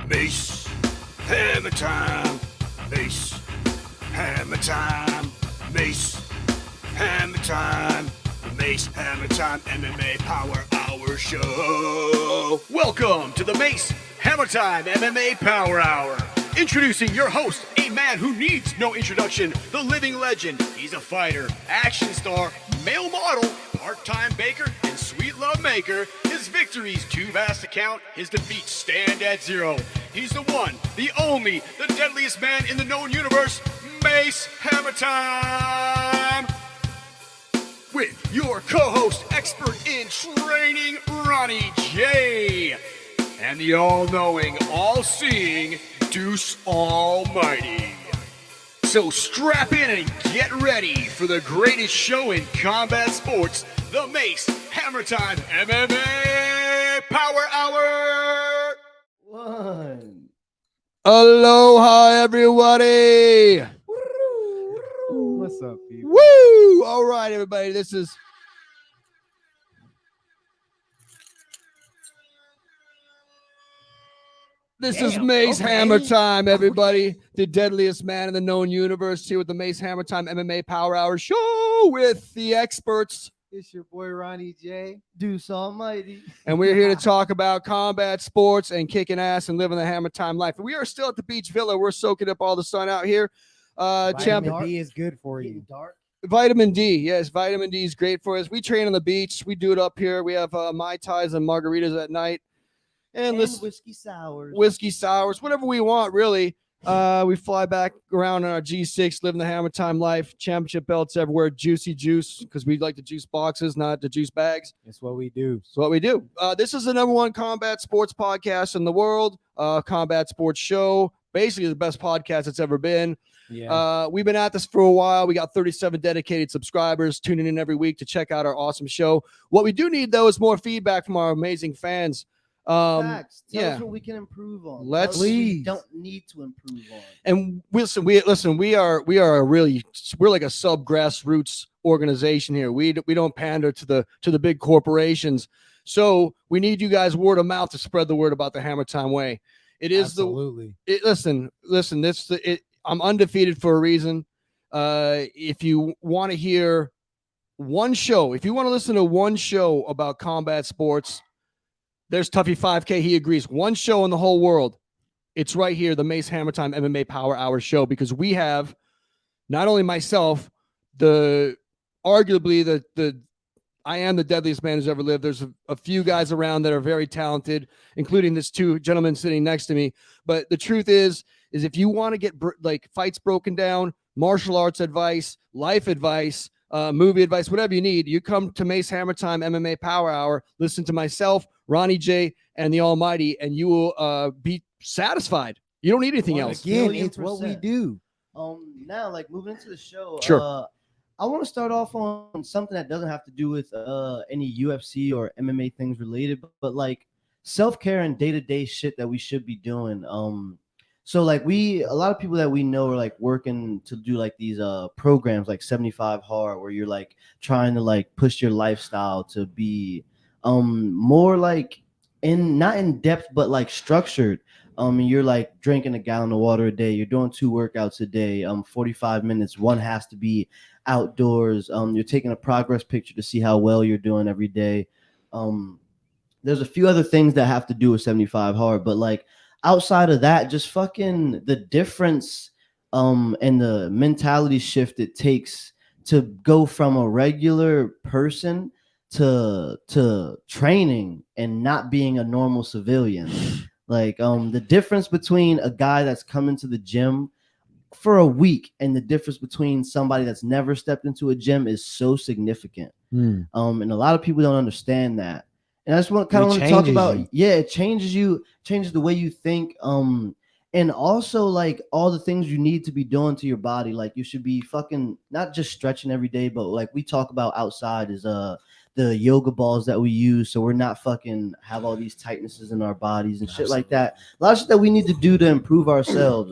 Mace Hammertime. Mace Hammertime. Mace Hammertime. Mace Hammertime MMA Power Hour Show. Welcome to the Mace Hammertime MMA Power Hour. Introducing your host, a man who needs no introduction, the living legend. He's a fighter, action star, male model, part-time baker, and sweet love maker. His victories too vast to count, his defeats stand at zero. He's the one, the only, the deadliest man in the known universe, Mace Hammertime. With your co-host, expert in training, Ronnie J. And the all-knowing, all-seeing Deuce Almighty. So strap in and get ready for the greatest show in combat sports, the Mace Hammertime MMA Power Hour. One. Aloha, everybody. What's up, people? Woo! All right, everybody. This is Mace Hammertime, everybody. The deadliest man in the known universe here with the Mace Hammertime MMA Power Hour Show with the experts. It's your boy Ronnie J. Deuce Almighty. And we're here to talk about combat sports and kicking ass and living the Hammertime life. We are still at the beach villa. We're soaking up all the sun out here. Vitamin D is good for you. Dark. Vitamin D, yes, vitamin D is great for us. We train on the beach. We do it up here. We have Mai Tais and margaritas at night. And whiskey sours. Whiskey sours, whatever we want, really. We fly back around on our G6, living the Hammertime life. Championship belts everywhere. Juicy juice, because we like the juice boxes, not the juice bags. That's what we do. That's what we do. This is the #1 combat sports podcast in the world. Combat sports show. Basically the best podcast it's ever been. Yeah. We've been at this for a while. We got 37 dedicated subscribers tuning in every week to check out our awesome show. What we do need, though, is more feedback from our amazing fans. Facts. Tell yeah. us what we can improve on. Let's- Tell us what we don't need to improve on. And we are we're like a sub grassroots organization here. We don't pander to the big corporations. So we need you guys word of mouth to spread the word about the Hammertime way. It is Absolutely. listen. I'm undefeated for a reason. If you want to hear one show, if you want to listen to one show about combat sports, there's Tuffy 5K. He agrees. One show in the whole world. It's right here, the Mace Hammertime MMA Power Hour show, because we have not only myself, arguably I am the deadliest man who's ever lived. There's a few guys around that are very talented, including this two gentlemen sitting next to me. But the truth is if you want to get fights broken down, martial arts advice, life advice, movie advice, whatever you need, you come to Mace Hammertime MMA Power Hour, listen to myself, Ronnie J, and the Almighty, and you will be satisfied. You don't need anything else. Again, it's what we do. Now, like moving into the show, Sure. I want to start off on something that doesn't have to do with any UFC or MMA things related, but like self-care and day-to-day shit that we should be doing. So like a lot of people that we know are like working to do like these programs like 75 Hard, where you're like trying to like push your lifestyle to be more like not in depth but like structured. You're like drinking a gallon of water a day, you're doing 2 workouts a day, 45 minutes, one has to be outdoors. You're taking a progress picture to see how well you're doing every day. There's a few other things that have to do with 75 Hard, but like outside of that, just fucking the difference and the mentality shift it takes to go from a regular person to training and not being a normal civilian. Like the difference between a guy that's coming to the gym for a week and the difference between somebody that's never stepped into a gym is so significant. And a lot of people don't understand that. And I just want to talk about, it changes you, changes the way you think. And also like all the things you need to be doing to your body. Like you should be fucking not just stretching every day, but like we talk about outside is the yoga balls that we use, so we're not fucking have all these tightnesses in our bodies and shit like that. A lot of shit that we need to do to improve ourselves.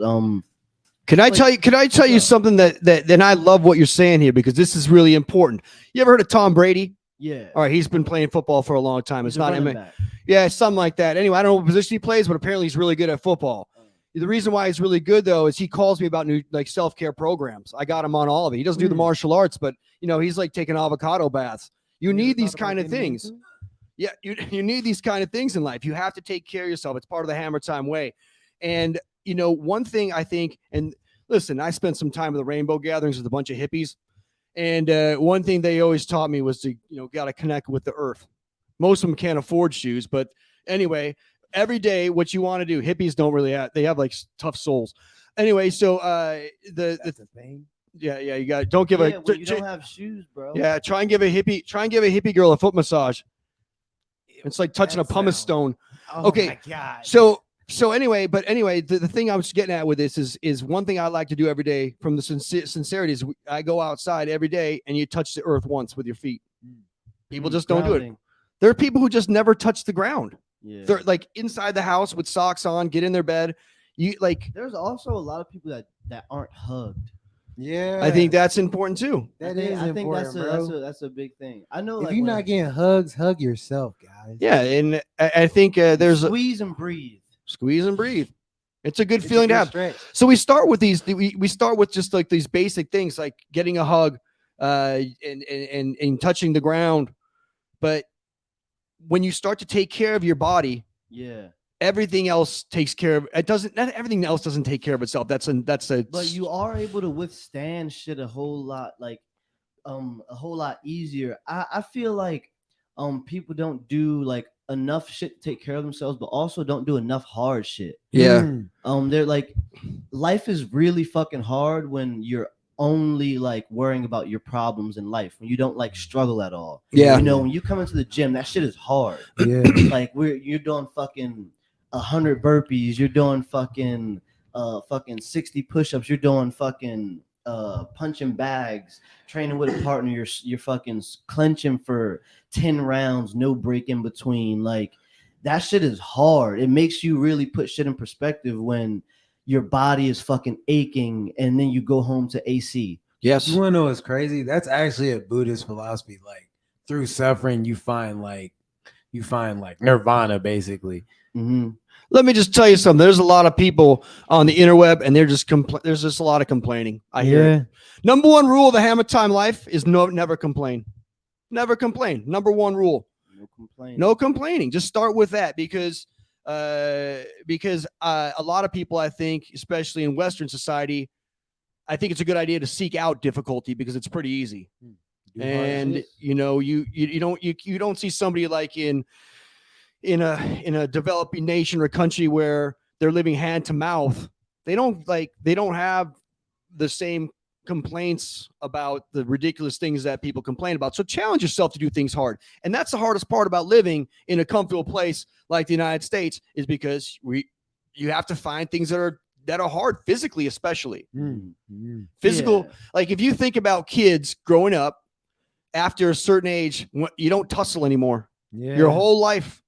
Can I tell you something that I love what you're saying here, because this is really important. You ever heard of Tom Brady? Yeah. All right, he's been playing football for a long time. It's not MMA. Yeah, something like that. Anyway, I don't know what position he plays, but apparently he's really good at football. The reason why he's really good though is he calls me about new like self-care programs. I got him on all of it. He doesn't do the martial arts, but he's like taking avocado baths. You need these kind of things. Yeah, you need these kind of things in life. You have to take care of yourself. It's part of the Hammer Time way. And one thing I think, and listen, I spent some time at the Rainbow Gatherings with a bunch of hippies, and one thing they always taught me was to got to connect with the earth. Most of them can't afford shoes, but anyway, every day what you want to do, hippies don't really they have like tough souls. Anyway, so the thing. Yeah, you got don't give you don't have shoes, bro. Yeah, try and give a hippie girl a foot massage. It's like touching a pumice stone. Oh okay. My God. So anyway, the thing I was getting at with this is one thing I like to do every day from the sincerity is I go outside every day and you touch the earth once with your feet. People just don't do it. There are people who just never touch the ground. Yeah. They're like inside the house with socks on, get in their bed. There's also a lot of people that aren't hugged. Yeah, I think that's important too. I think that's a big thing. I know if you're not getting hugs, hug yourself, guys. Yeah, and I think there's squeeze and breathe. Squeeze and breathe. It's a good feeling to have. Stretch. So we start with these. We start with just like these basic things, like getting a hug, and touching the ground. But when you start to take care of your body, everything else takes care of it. Not everything else doesn't take care of itself. But you are able to withstand shit a whole lot easier. I feel like people don't do like enough shit to take care of themselves, but also don't do enough hard shit. Yeah. They're like, life is really fucking hard when you're only like worrying about your problems in life, when you don't like struggle at all. Yeah. When you come into the gym, that shit is hard. Yeah. Like you're doing fucking 100 burpees, you're doing fucking 60 push-ups, you're doing fucking punching bags, training with a partner, you're fucking clenching for 10 rounds, no break in between. Like that shit is hard. It makes you really put shit in perspective when your body is fucking aching and then you go home to AC. Yes. You want to know what's crazy? That's actually a Buddhist philosophy. Like through suffering, you find like nirvana, basically. Mm-hmm. Let me just tell you something. There's a lot of people on the interweb, and there's just a lot of complaining. I hear it. Number one rule of the Hammer Time life is never complain. Never complain. Number one rule. No complaining. Just start with that because a lot of people, I think, especially in Western society, I think it's a good idea to seek out difficulty because it's pretty easy. And you don't see somebody like in a developing nation or country where they're living hand to mouth. They don't have the same complaints about the ridiculous things that people complain about. So challenge yourself to do things hard. And that's the hardest part about living in a comfortable place like the United States, is because you have to find things that are hard physically, especially physical. Like if you think about kids growing up after a certain age, you don't tussle anymore. Your whole life,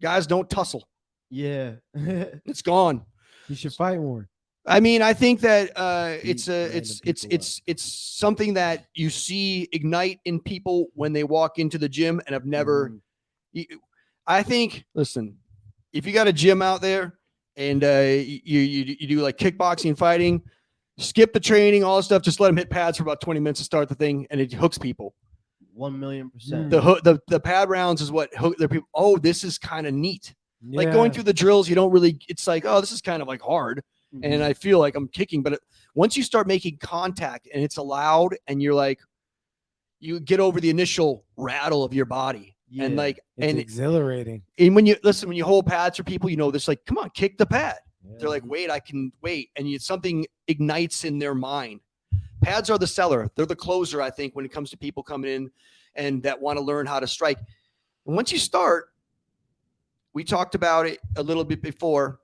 guys don't tussle. It's gone. You should fight more. I mean, I think that it's something that you see ignite in people when they walk into the gym and have never. I think, listen, if you got a gym out there and you do like kickboxing and fighting, skip the training, all this stuff. Just let them hit pads for about 20 minutes to start the thing, and it hooks people. 1,000,000%. The pad rounds is what hook their people. Oh, this is kind of neat. Like going through the drills, you don't really. It's like, oh, this is kind of like hard. And I feel like I'm kicking, but once you start making contact and it's allowed, and you're like, you get over the initial rattle of your body, and like, it's exhilarating. And when you hold pads for people, this like, come on, kick the pad. They're like, wait, I can wait, and something ignites in their mind. Pads are the seller; they're the closer. I think when it comes to people coming in and that want to learn how to strike. And once you start, we talked about it a little bit before.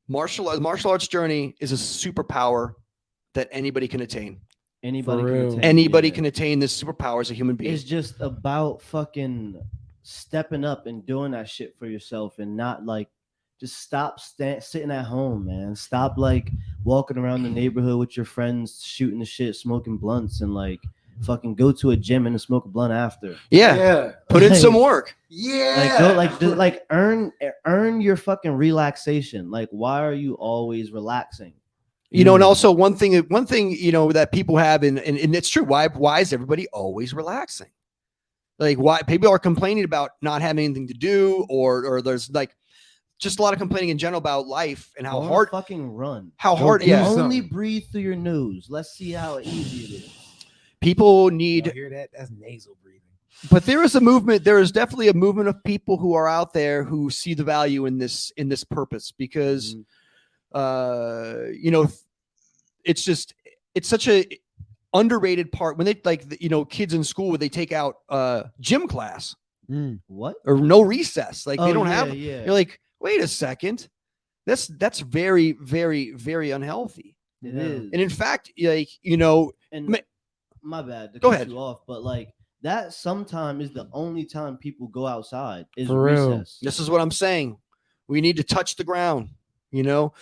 Martial arts journey is a superpower that anybody can attain. Anybody can attain this superpower as a human being. It's just about fucking stepping up and doing that shit for yourself, and not like just stop sitting at home, man. Stop like walking around the neighborhood with your friends, shooting the shit, smoking blunts, and like fucking go to a gym and smoke a blunt after. Yeah. Put in some work. Like earn your fucking relaxation. Like, why are you always relaxing? You know, and also one thing, you know, that people have, and it's true. Why is everybody always relaxing? Like, why people are complaining about not having anything to do, or there's like just a lot of complaining in general about life and how hard fucking run. How hard, yeah. Only breathe through your nose. Let's see how easy it is. People need. Y'all hear that? That's nasal breathing. But there is a movement. There is definitely a movement of people who are out there who see the value in this purpose, because, you know, it's such a underrated part when they, like, you know, kids in school, when they take out gym class, what, or no recess, like they don't have. Yeah. You're like, wait a second, that's very, very, very unhealthy. It is. And in fact, like, you know, and my bad to go cut ahead. you off, but like that sometimes is the only time people go outside is For real. recess. This is what I'm saying. We need to touch the ground. You know,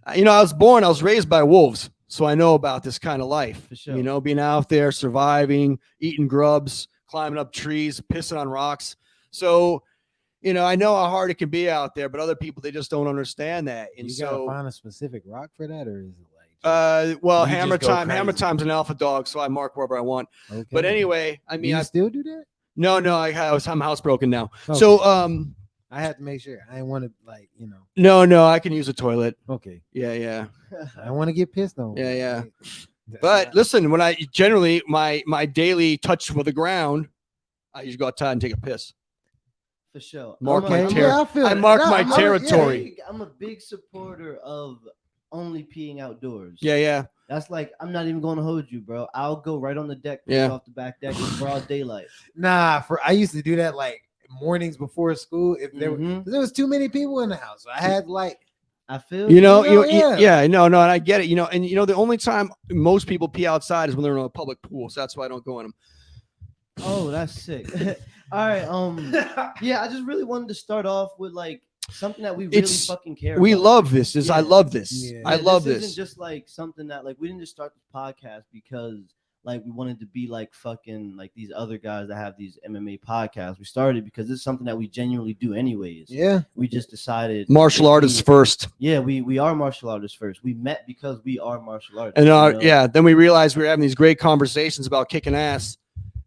I was raised by wolves, so I know about this kind of life. For sure. You know, being out there, surviving, eating grubs, climbing up trees, pissing on rocks. So, you know, I know how hard it can be out there, but other people, they just don't understand that. And You gotta so, find a specific rock for that, or is it like? well, you just go crazy? Hammertime's an alpha dog, so I mark wherever I want. Okay. But anyway, I Do mean, you I still do that? no, I'm housebroken now. Okay. So, I had to make sure. I didn't want to, like, you know. no, I can use a toilet. Okay. Yeah. I want to get pissed on. Yeah. Like, that's But not- listen, when I generally my daily touch with the ground, I usually go outside and take a piss. For sure. Mark my Okay, ter- yeah, I feel I it. mark No, my I'm- territory. I'm a big supporter of only peeing outdoors. Yeah. That's like, I'm not even going to hold you, bro. I'll go right on the deck, Yeah. off the back deck in broad daylight. Nah, I used to do that like mornings before school. If there Mhm. there was too many people in the house, so I had like I feel You know, Yeah. no, and I get it. You know, and you know, the only time most people pee outside is when they're in a public pool, so that's why I don't go in them. Oh, that's sick. All right. Yeah, I just really wanted to start off with like something that we really It's- fucking care We about. love this. I Yeah. love this. Yeah. I love This this. isn't just like something that like we didn't just start this podcast because like we wanted to be like fucking like these other guys that have these MMA podcasts. We started because this is something that we genuinely do anyways. yeah. We just decided Martial if artists we- first, Yeah, we are martial artists first. We met because we are martial artists. and you know? yeah, then we realized we were having these great conversations about kicking ass,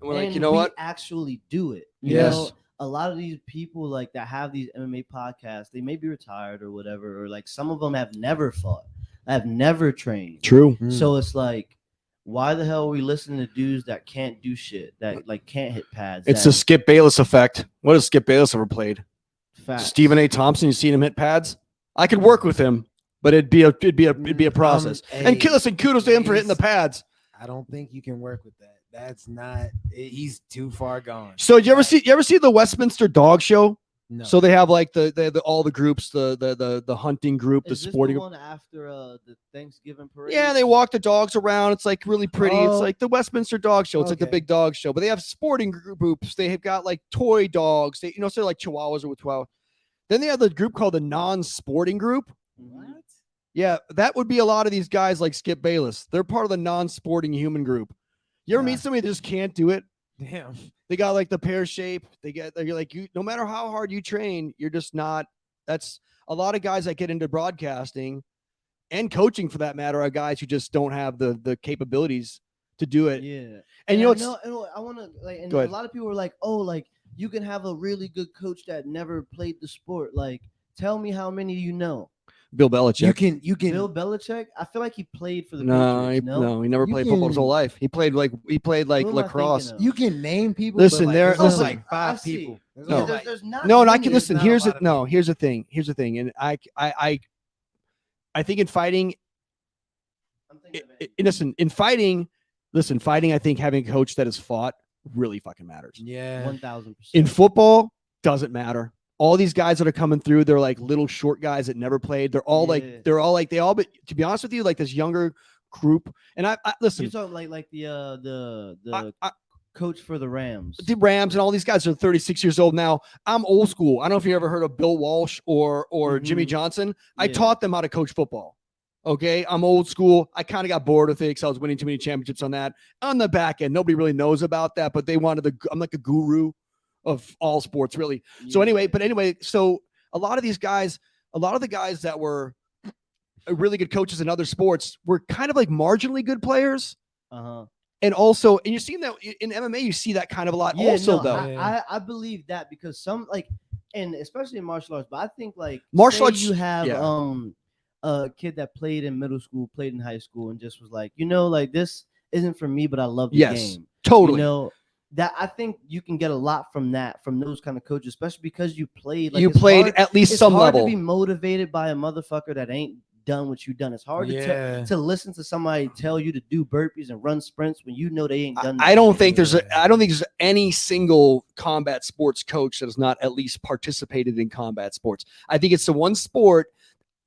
and we're like, And you know we what? actually do it. You Yes. know, a lot of these people like that have these MMA podcasts, they may be retired or whatever, or like some of them have never fought, have never trained. True. So it's like, why the hell are we listening to dudes that can't do shit, that like can't hit pads? It's that the Skip Bayless effect. What has Skip Bayless ever played? facts. Stephen A. Thompson. You seen him hit pads? I could work with him, but it'd be a process. And hey, listen, kudos to him for hitting the pads. I don't think you can work with that. That's not. He's too far gone. So you ever see the Westminster Dog Show? No. So they have like the all the groups, the hunting group, the Is this sporting the group. one after the Thanksgiving parade? Yeah, they walk the dogs around. It's like really pretty. It's Oh. like the Westminster Dog Show. It's like the Okay. big dog show. But they have sporting groups. They have got like toy dogs. They, you know, so they're like Chihuahuas or with Chihuahua. Then they have the group called the non-sporting group. What? Yeah, that would be a lot of these guys like Skip Bayless. They're part of the non-sporting human group. You ever Nah. meet somebody that just can't do it? Damn. They got like the pear shape. They're like, you, no matter how hard you train, you're just not. That's a lot of guys that get into broadcasting and coaching for that matter are guys who just don't have the capabilities to do it. Yeah. And you know, I want to like, and Go a ahead. lot of people are like, oh, like you can have a really good coach that never played the sport. Like, tell me how many you know. Bill Belichick. You can. Bill Belichick. I feel like he played for the No, Patriots. he never You played football his can- whole life. He played like Who am I lacrosse. thinking of? You can name people. Listen, but like, there- there's only listen. like I five see. people. There's No. only, like, There's not. No, and I many. can There's listen. not a Here's lot the of no. Here's the thing. Here's the thing. And I think in fighting, I'm thinking of it. in fighting, I think having a coach that has fought really fucking matters. Yeah. 1,000%. In football, doesn't matter. All these guys that are coming through, they're like little short guys that never played. They're all Yeah. but to be honest with you, like this younger group. And I listen, You're talking like the I- coach for the Rams. the Rams and all these guys are 36 years old now. I'm old school. I don't know if you ever heard of Bill Walsh or Jimmy Mhm. Johnson. I Yeah. taught them how to coach football. Okay, I'm old school. I kind of got bored with it because I was winning too many championships on that. On the back end, nobody really knows about that, but they wanted I'm like a guru of all sports, really. So anyway, so a lot of the guys that were really good coaches in other sports were kind of like marginally good players. And also, and you're seeing that in MMA, you see that kind of a lot. I believe that because some and especially in martial arts, but I think like martial arts, you have a kid that played in middle school, played in high school, and just was like, like this isn't for me, but I love the game. Totally. That I think you can get a lot from those kind of coaches, especially because you played. Like, you played at least some level. It's hard to be motivated by a motherfucker that ain't done what you've done. It's hard to listen to somebody tell you to do burpees and run sprints when you know they ain't done. I don't think there's any single combat sports coach that has not at least participated in combat sports. I think it's the one sport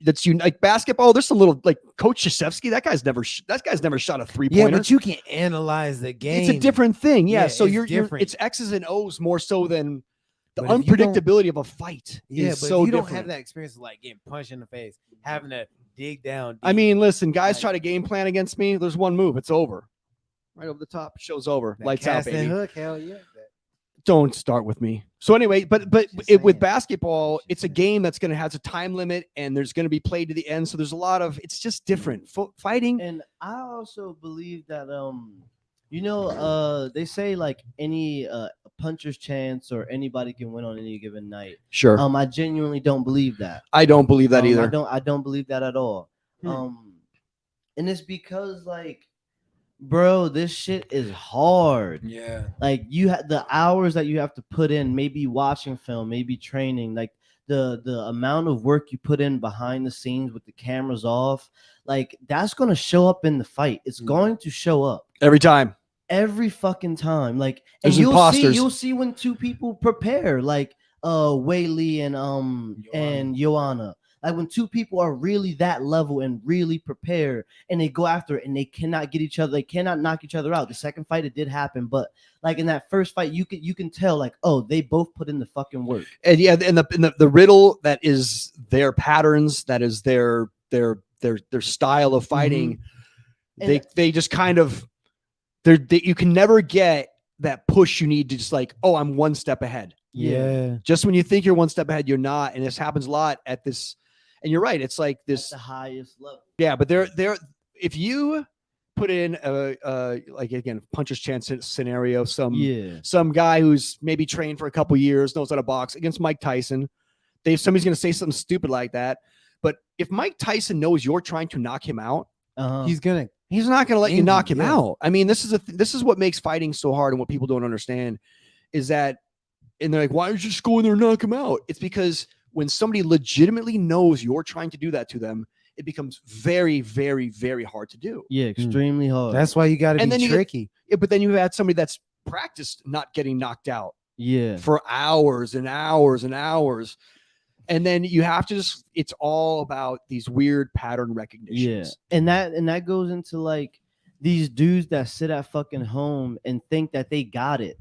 that's like basketball. There's some little like Coach Krzyzewski. That guy's never shot a 3-pointer. Yeah, but you can analyze the game. It's a different thing. Yeah, so it's X's and O's more so than the unpredictability of a fight. Yeah, but so you don't have that experience of like getting punched in the face, having to dig down deep. I mean, listen, guys try to game plan against me. There's one move. It's over. Right over the top. Show's over. Lights out, baby. Hook, hell yeah. Don't start with me. So anyway, but with basketball, it's a game that's going to have a time limit and there's going to be played to the end. So there's a lot of, it's just different fighting. And I also believe that, they say like any puncher's chance or anybody can win on any given night. Sure. I genuinely don't believe that. I don't believe that either. I don't believe that at all. And it's because like, bro, this shit is hard. Yeah. Like you have the hours that you have to put in, maybe watching film, maybe training, like the amount of work you put in behind the scenes with the cameras off, like that's going to show up in the fight. It's going to show up every time. Every fucking time. Like, there's and imposters. You'll see when two people prepare, like Wei Li and Joanna. Like when two people are really that level and really prepared and they go after it and they cannot get each other, they cannot knock each other out. The second fight, it did happen, but like in that first fight, you can tell like, oh, they both put in the fucking work. And yeah, and the riddle that is their patterns, that is their style of fighting. They just kind of you can never get that push you need to just like, oh, I'm one step ahead. Yeah. Just when you think you're one step ahead, you're not, and this happens a lot at this. And you're right. It's like this at the highest level. Yeah, but there. If you put in like again puncher's chance scenario, some guy who's maybe trained for a couple years, knows how to box against Mike Tyson, somebody's going to say something stupid like that. But if Mike Tyson knows you're trying to knock him out, he's not going to let you knock him out. I mean, this is what makes fighting so hard, and what people don't understand is that, and they're like, why don't you just go in there and knock him out? It's because when somebody legitimately knows you're trying to do that to them, it becomes very, very, very hard to do. Yeah, extremely hard. That's why you got to be tricky. But then you had somebody that's practiced not getting knocked out. Yeah, for hours and hours and hours. And then you have to it's all about these weird pattern recognitions. Yeah. And that goes into like these dudes that sit at fucking home and think that they got it.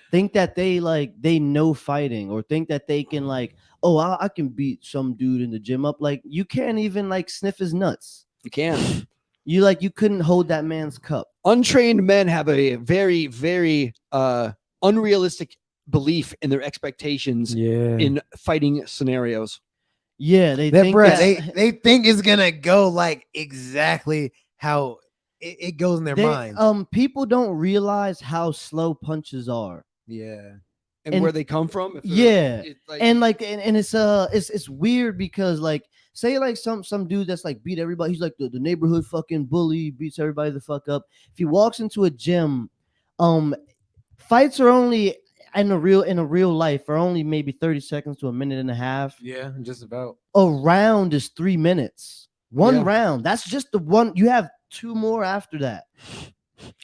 Think that they know fighting, or think that they can like, oh, I can beat some dude in the gym up. Like you can't even like sniff his nuts. You can't. You couldn't hold that man's cup. Untrained men have a very, very unrealistic belief in their expectations in fighting scenarios. Yeah, they think it's gonna go like exactly how it goes in their mind. People don't realize how slow punches are. Yeah. And where they come from. Yeah. It's weird because like say like some dude that's like beat everybody. He's like the neighborhood fucking bully, beats everybody the fuck up. If he walks into a gym, fights are only in a real life are only maybe 30 seconds to a minute and a half. Yeah, just about. A round is 3 minutes. One round. That's just the one. You have 2 more after that.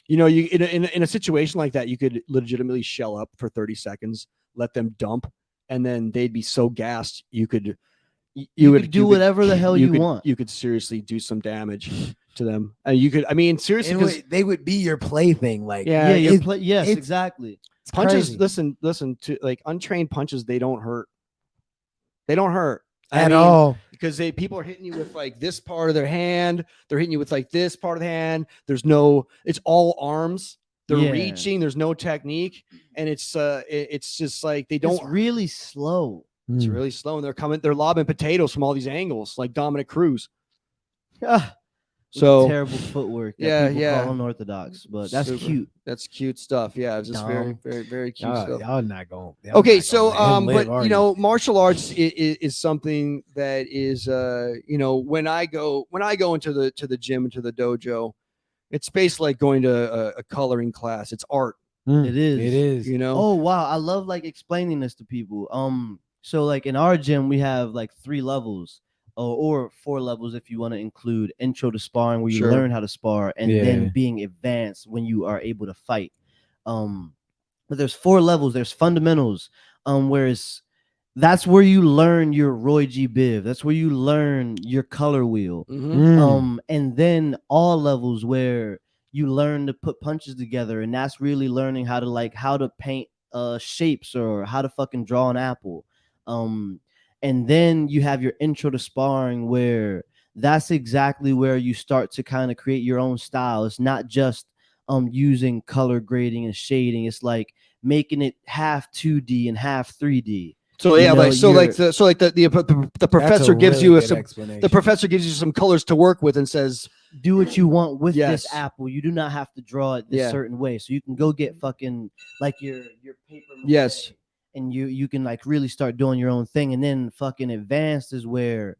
You know, you in a situation like that, you could legitimately shell up for 30 seconds, let them dump, and then they'd be so gassed you could do whatever the hell you want. You could seriously do some damage to them. Seriously, they would be your plaything. Like yes, exactly. Punches. Crazy. Listen to like untrained punches. They don't hurt. They don't hurt at all. because people are hitting you with like this part of their hand. They're hitting you with like this part of the hand. It's all arms. They're Yeah. reaching. There's no technique, and it's just like they don't. It's really slow. It's really slow, and they're lobbing potatoes from all these angles, like Dominic Cruz. So terrible footwork. That people call unorthodox, but that's cute. That's cute stuff. Yeah, it's just very, very, very cute stuff. Y'all not going. Okay, so but you know, martial arts is something that is you know, when I go into the gym, into the dojo, it's basically like going to a coloring class. It's art. It is. It is. You know. Oh wow, I love like explaining this to people. So like in our gym, we have like 3 levels. Or 4 levels if you want to include intro to sparring, where you learn how to spar, and then being advanced when you are able to fight. But there's 4 levels. There's fundamentals, whereas that's where you learn your Roy G. Biv. That's where you learn your color wheel. And then all levels where you learn to put punches together, and that's really learning how to paint shapes or how to fucking draw an apple. And then you have your intro to sparring, where that's exactly where you start to kind of create your own style. It's not just using color grading and shading. It's like making it half 2D and half 3D. So yeah, the professor gives you the professor gives you some colors to work with and says, do what you want with this apple. You do not have to draw it this certain way. So you can go get fucking like your paper. Yes. And you can like really start doing your own thing. And then fucking advanced is where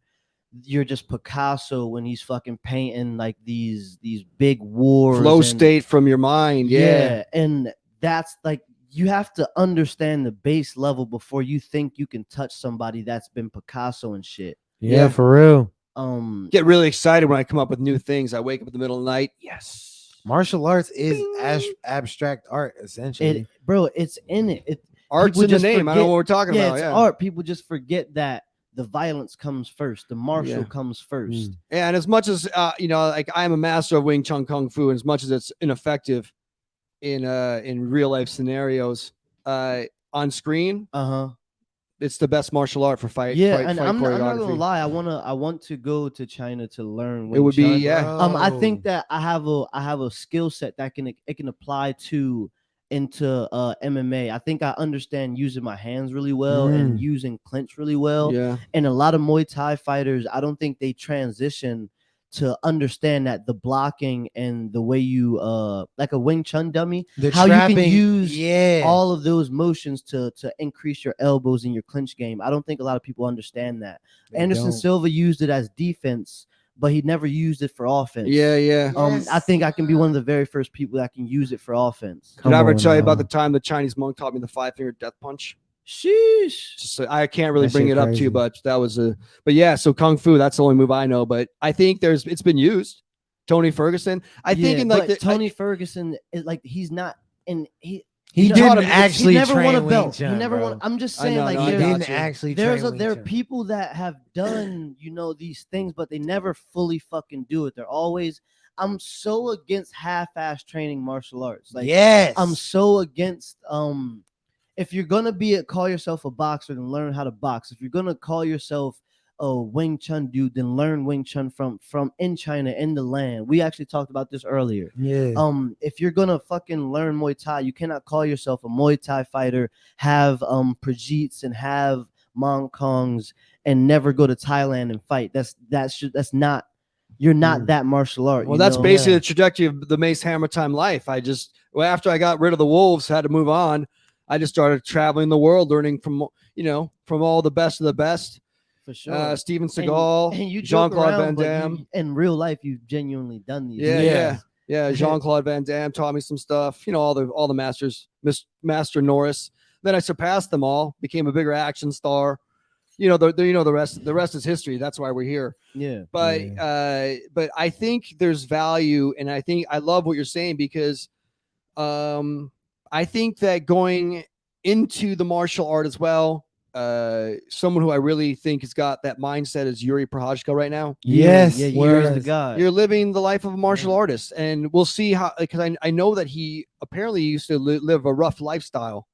you're just Picasso when he's fucking painting like these big wars. Flow state from your mind. Yeah. And that's like, you have to understand the base level before you think you can touch somebody that's been Picasso and shit. Yeah, for real. Get really excited when I come up with new things. I wake up in the middle of the night. Yes. Martial arts is abstract art, essentially. Bro, it's in it. Art's in the name. I don't know what we're talking about. It's art. People just forget that the violence comes first. The martial comes first. Yeah, and as much as you know, like I'm a master of Wing Chun Kung Fu, and as much as it's ineffective in real life scenarios, on screen, it's the best martial art for fight. Yeah, fight, and fight I'm not choreography. gonna lie. I want to go to China to learn. It would be Chun. I think that I have a skill set that can apply into MMA. I think I understand using my hands really well and using clinch really well. Yeah. And a lot of Muay Thai fighters, I don't think they transition to understand that the blocking and the way you like a Wing Chun dummy, how you can use all of those motions to increase your elbows and your clinch game. I don't think a lot of people understand that. Anderson Silva used it as defense, but he never used it for offense. Yeah. I think I can be one of the very first people that can use it for offense. Did I ever tell you about the time the Chinese monk taught me the 5-finger death punch? Sheesh. Just, I can't really bring it up to you, but that was but yeah, so Kung Fu, that's the only move I know, but I think it's been used. Tony Ferguson. I think in like Tony Ferguson is like, he's not in he didn't actually he never train won a Wing belt. Chun, he never bro. won. I'm just saying, like, he didn't actually there train are Wing people that have done, you know, these things, but they never fully fucking do it. They're always, I'm so against half-ass training martial arts. Like, I'm so against if you're gonna call yourself a boxer, then learn how to box. If you're gonna call yourself a Wing Chun dude, then learn Wing Chun from in China, in the land. We actually talked about this earlier. Yeah. If you're gonna fucking learn Muay Thai, you cannot call yourself a Muay Thai fighter, have Prajits and have Mong Kongs, and never go to Thailand and fight. That's not. You're not that martial art. Well, that's basically the trajectory of the Mace Hammertime life. After I got rid of the wolves, had to move on. I just started traveling the world, learning from all the best of the best. For sure. Steven Seagal, and you Jean-Claude Van Damme. In real life, you've genuinely done these. Yeah. Jean-Claude Van Damme taught me some stuff. You know, all the masters, Master Norris. Then I surpassed them all, became a bigger action star. You know, the rest. The rest is history. That's why we're here. Yeah. But I think there's value, and I love what you're saying, because I think that going into the martial art as well, someone who I really think has got that mindset is Yuri Prochazka right now. Yes. Yeah, Yuri's the guy. You're living the life of a martial artist, and we'll see how, because I know that he apparently used to live a rough lifestyle,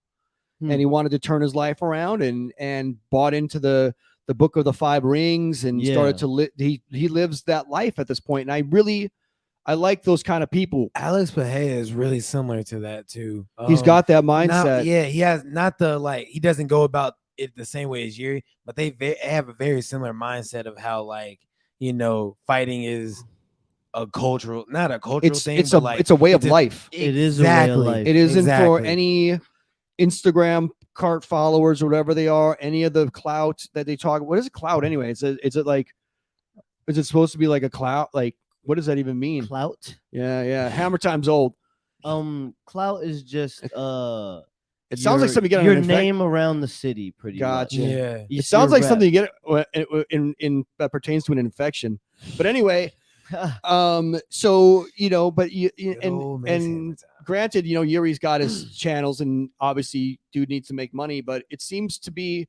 and he wanted to turn his life around and bought into the the Book of the Five Rings and started to he lives that life at this point. And I like those kind of people. Alex Pahea is really similar to that too. He's got that mindset. He has not the like. He doesn't go about it the same way as Yuri, but they have a very similar mindset of how like fighting is a cultural, not a cultural thing. It's a way of life. It is a way of life. It isn't for any Instagram cart followers or whatever they are. Any of the clout that they talk. What is it clout anyway? Is it supposed to be like a clout? Like what does that even mean? Clout. Yeah. Hammer time's old. Clout is just it sounds like something you get your name around the city, pretty much. Yeah. It sounds like something you get in that pertains to an infection. But anyway, so but and granted, Yuri's got his channels, and obviously, dude needs to make money. But it seems to be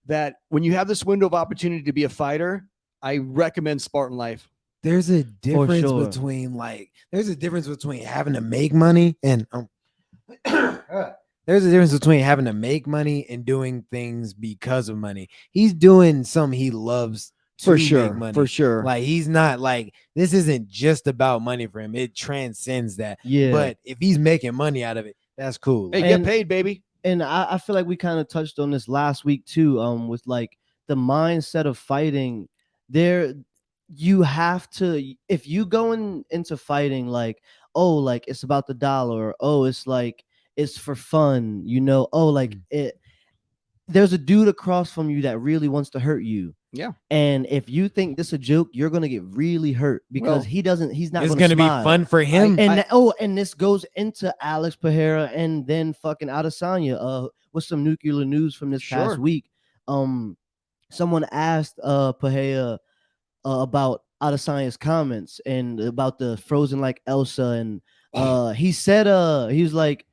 that when you have this window of opportunity to be a fighter, I recommend Spartan Life. There's a difference between having to make money and there's a difference between having to make money and doing things because of money. He's doing something he loves to make money. For sure. Like he's not like this isn't just about money for him. It transcends that. Yeah. But if he's making money out of it, that's cool. Hey, get paid, baby. And I feel like we kind of touched on this last week too. With like the mindset of fighting, you have to, if you going into fighting like, oh, like it's about the dollar, or oh, it's like it's for fun, oh, like there's a dude across from you that really wants to hurt you. Yeah. And if you think this is a joke, you're gonna get really hurt because he's not it's gonna be fun for him. And this goes into Alex Pereira and then fucking Adesanya. With some nuclear news from this past week. Someone asked Pereira about Adesanya's comments and about the frozen like Elsa, and he said he was like,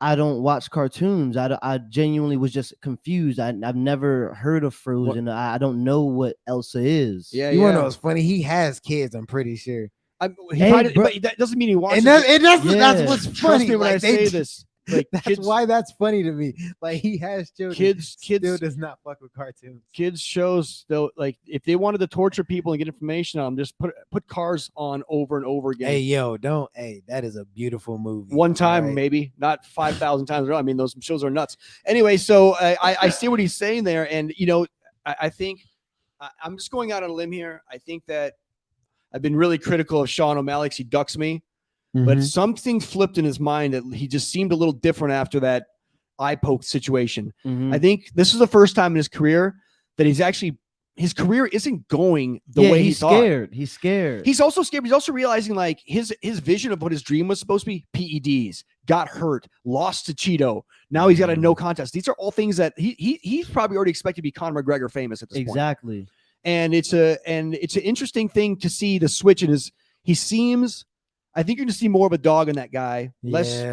I don't watch cartoons. I genuinely was just confused. I've never heard of Frozen. I don't know what Elsa is. Yeah, you want to know what's funny? He has kids, I'm pretty sure. But that doesn't mean he watches. That's what's funny. Trust me when I say this. Like that's why that's funny to me. Like he has children. Kids still does not fuck with cartoons. Kids shows though, like if they wanted to torture people and get information on them, just put Cars on over and over again. Hey, that is a beautiful movie. One time, maybe not 5,000 times. I mean, those shows are nuts. Anyway, so I see what he's saying there, and I think I'm just going out on a limb here. I think that I've been really critical of Sean O'Malley because he ducks me. But something flipped in his mind that he just seemed a little different after that eye poke situation. I think this is the first time in his career that his career isn't going the way he thought. He's scared. He's also scared. He's also realizing like his vision of what his dream was supposed to be. PEDs, got hurt, lost to Cheeto. Now he's got a no contest. These are all things that he's probably already expected to be Conor McGregor famous at this point. Exactly. And it's an interesting thing to see the switch in his. I think you're going to see more of a dog in that guy. Less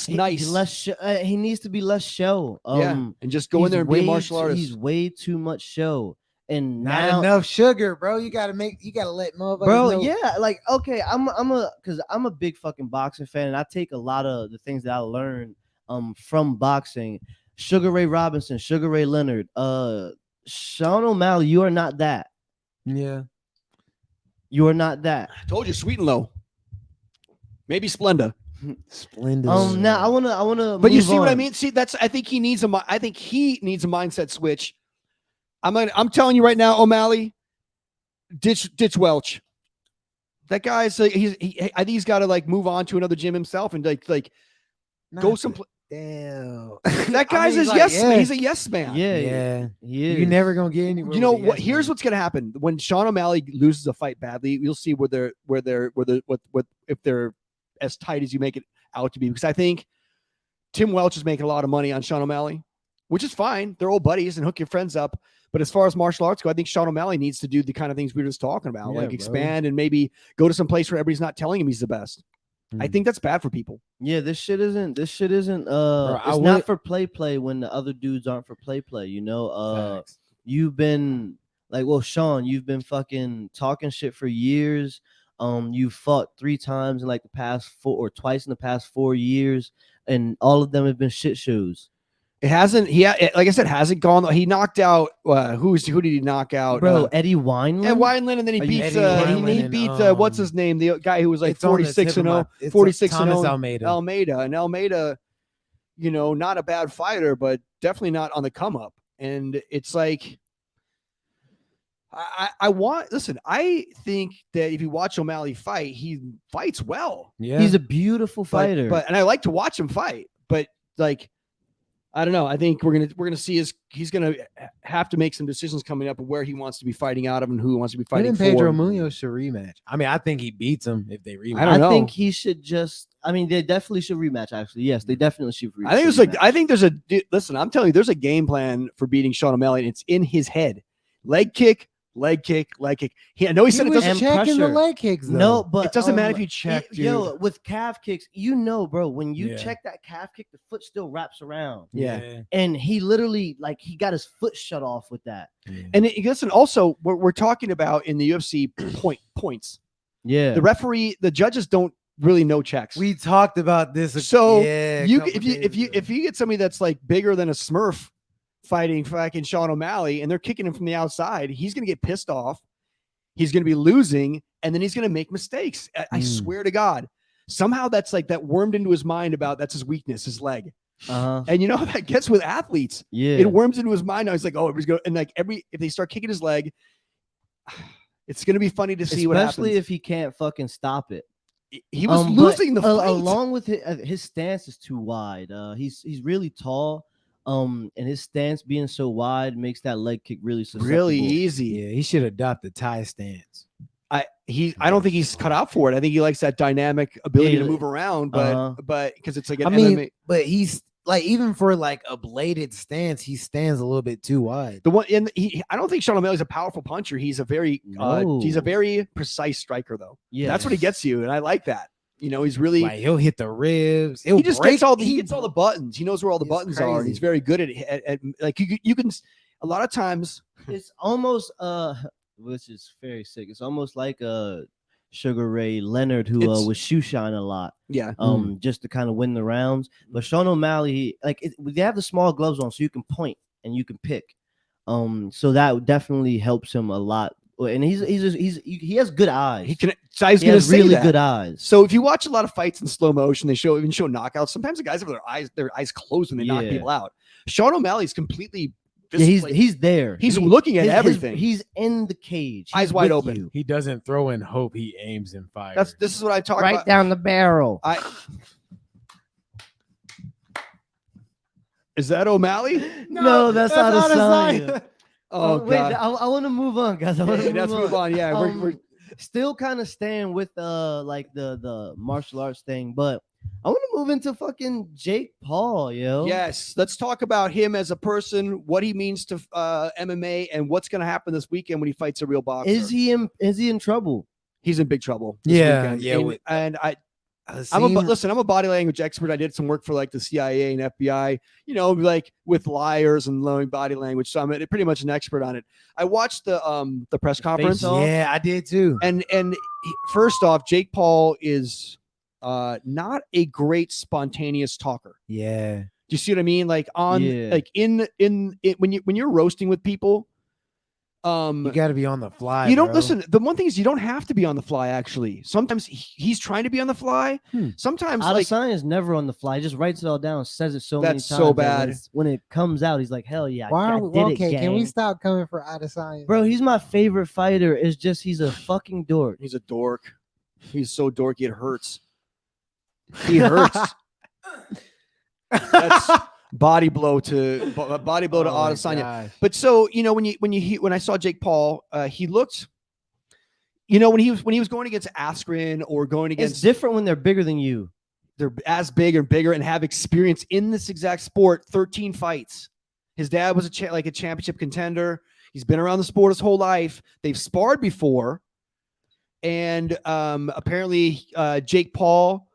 nice. He needs to be less show. And just go in there and be a martial artist. He's way too much show. And not enough sugar, bro. You gotta let motherfuckers know. Yeah, like okay, I'm a big fucking boxing fan, and I take a lot of the things that I learned from boxing. Sugar Ray Robinson, Sugar Ray Leonard, Sean O'Malley, you are not that. Yeah. You are not that. I told you, Sweet and Low. Maybe Splenda. Splenda. Now I wanna. But you see what I mean? See, I think he needs a mindset switch. I'm telling you right now, O'Malley, ditch Welch. That guy's I think he's got to like move on to another gym himself and like go someplace. Damn. That guy's man. He's a yes man. Yeah. He is. You're never gonna get anywhere. You know what? Here's what's gonna happen when Sean O'Malley loses a fight badly. You'll see what if they're as tight as you make it out to be. Because I think Tim Welch is making a lot of money on Sean O'Malley, which is fine. They're old buddies and hook your friends up. But as far as martial arts go, I think Sean O'Malley needs to do the kind of things we were just talking about, like expand and maybe go to some place where everybody's not telling him he's the best. I think that's bad for people. Yeah, this shit isn't it's not for play when the other dudes aren't for play. You've been like, well, Sean, you've been fucking talking shit for years. You fought 3 times in like the past 4 or twice in the past 4 years, and all of them have been shit shows. It hasn't. Like I said, hasn't gone. He knocked out. Who did he knock out? Bro, Eddie Wineland. And Wineland, and then he Are you beats. kidding me? He beats. What's his name? The guy who was like It's on the 46 tip and of 0. my- it's 46 and Thomas 0. Almeida. Almeida, not a bad fighter, but definitely not on the come up. And it's like, I think that if you watch O'Malley fight, he fights well. Yeah, He's a beautiful fighter. But and I like to watch him fight, but like, I don't know. I think we're gonna see he's gonna have to make some decisions coming up of where he wants to be fighting out of and who he wants to be fighting Him for. and Pedro Munoz should rematch. I mean, I think he beats him if they rematch. I don't know. think he should just. I mean, they definitely should rematch. Actually, yes, they definitely should rematch. I think there's listen. I'm telling you, there's a game plan for beating Sean O'Malley, and it's in his head. Leg kick. I know he said it was doesn't. checking the pressure. leg kicks. Though. No, but It doesn't matter if you check, dude. Yo, with calf kicks, bro, when you Yeah. check that calf kick, the foot still wraps around. Yeah. And he literally, he got his foot shut off with that. And listen, also, we're talking about in the UFC points. Yeah. The judges don't really know checks. We talked about this. So a you couple if you days ago. get somebody that's like bigger than a Smurf fighting fucking Sean O'Malley and they're kicking him from the outside, he's gonna get pissed off. He's gonna be losing, and then he's gonna make mistakes. I swear to God. Somehow that's like that wormed into his mind about that's his weakness, his leg. Uh-huh. And you know how that gets with athletes. Yeah. It worms into his mind. Now he's like, oh, he's going, and like if they start kicking his leg, it's gonna be funny to see what happens. Especially if he can't fucking stop it. He was But, losing the fight. along with his stance is too wide. He's really tall. And his stance being so wide makes that leg kick really susceptible. Really easy. Yeah, he should adopt the Thai stance. I don't think he's cut out for it. I think he likes that dynamic ability to Yeah, move around, but because it's like an I mean, MMA. but he's like even for like a bladed stance, he stands a little bit too wide. The one I don't think Sean O'Malley's a powerful puncher. He's a very he's a No. very precise striker though. Yeah. That's what he gets you, and I like that. He's really Like he'll hit the ribs. he just gets he gets all the buttons. He knows where all the It's buttons are, and he's crazy. very good at like you can a lot of times. It's almost which is very sick. It's almost like Sugar Ray Leonard who It's- was shoe shine a lot. Yeah. Just to kind of win the rounds. But Sean O'Malley, they have the small gloves on, so you can point and you can pick. So that definitely helps him a lot. And he has good eyes. I was He gonna has say really that. good eyes. So if you watch a lot of fights in slow motion, they even show knockouts. Sometimes the guys have their eyes closed when they knock Yeah. people out. Sean O'Malley's completely Yeah, like, he's there. he's looking at everything. He's in the cage. Eyes He's wide with open. you. He doesn't throw in hope. He aims and fires. This is what I talk Right about. down the barrel. Is that O'Malley? No, that's not a sign. Oh wait, God. I want to move on, guys. I want to Let's move on. Yeah, we're still kind of staying with the martial arts thing, but I want to move into fucking Jake Paul, yo. yes. Let's talk about him as a person, what he means to MMA, and what's going to happen this weekend when he fights a real boxer. Is he in trouble? He's in big trouble. This Yeah, weekend. yeah, And I. I'm Listen, I'm a body language expert. I did some work for like the CIA and FBI, like with liars and knowing body language. So I'm pretty much an expert on it. I watched the press conference. Face-Off? Yeah, I did too. And first off, Jake Paul is not a great spontaneous talker. Yeah. Do you see what I mean? Like Yeah. like in it when you're roasting with people, You got to be on the fly. you don't bro. listen. The one thing is you don't have to be on the fly. Actually, sometimes he's trying to be on the fly. Sometimes like Adesanya is never on the fly. He just writes it all down, says it so many That's times. so that bad. when it comes out, he's like, hell yeah, Why I are did we it, okay? Can we gang." stop coming for Adesanya? Bro, he's my favorite fighter. It's just he's a fucking dork. he's a dork. He's so dorky it hurts. He hurts. That's body blow to Adesanya. gosh. But so when I saw Jake Paul, he looked, when he was going against Askren or going It's against, different when they're bigger than you. they're as big and bigger and have experience in this exact sport. 13 fights. His dad was a championship contender. He's been around the sport his whole life. They've sparred before, and apparently Jake Paul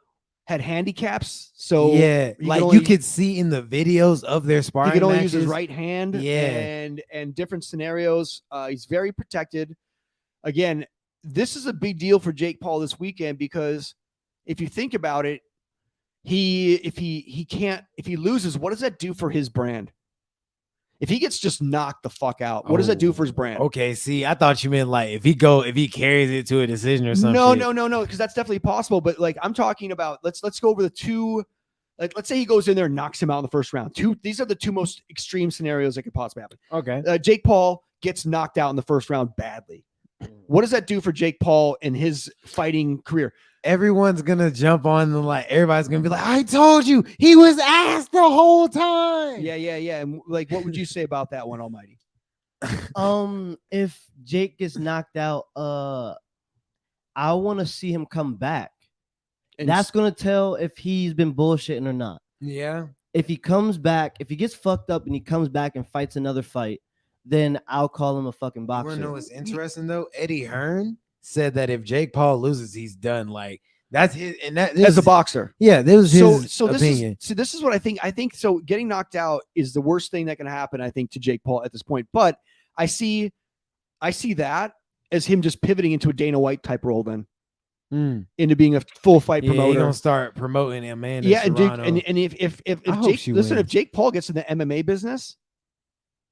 had handicaps. So yeah, he like could you only- could see in the videos of their sparring he could only matches. use his right hand. Yeah. and different scenarios. He's very protected. Again, this is a big deal for Jake Paul this weekend because if you think about it, if he loses, what does that do for his brand? If he gets just knocked the fuck out, what does that do for his brand? Okay, see, I thought you meant like if he carries it to a decision or something. No, because that's definitely possible. But like I'm talking about, let's go over the two. Like, let's say he goes in there and knocks him out in the first round. These are the two most extreme scenarios that could possibly happen. Okay. Jake Paul gets knocked out in the first round badly. What does that do for Jake Paul in his fighting career? Everyone's gonna jump on the like. Everybody's gonna be like, "I told you he was ass the whole time." Yeah. And like, what would you say about that one, Almighty? If Jake gets knocked out, I want to see him come back. And That's gonna tell if he's been bullshitting or not. Yeah. If he comes back, if he gets fucked up and he comes back and fights another fight, then I'll call him a fucking You boxer. wanna know what's interesting though? Eddie Hearn said that if Jake Paul loses, he's done. Like that's his, and that as a boxer. Yeah, this was his so opinion. This is what I think. I think so. Getting knocked out is the worst thing that can happen, I think, to Jake Paul at this point. But I see that as him just pivoting into a Dana White type role, then into being a full fight promoter. He's gonna start promoting Amanda. Yeah, Serrano. and if hope Jake she listen, if wins. Jake Paul gets in the MMA business,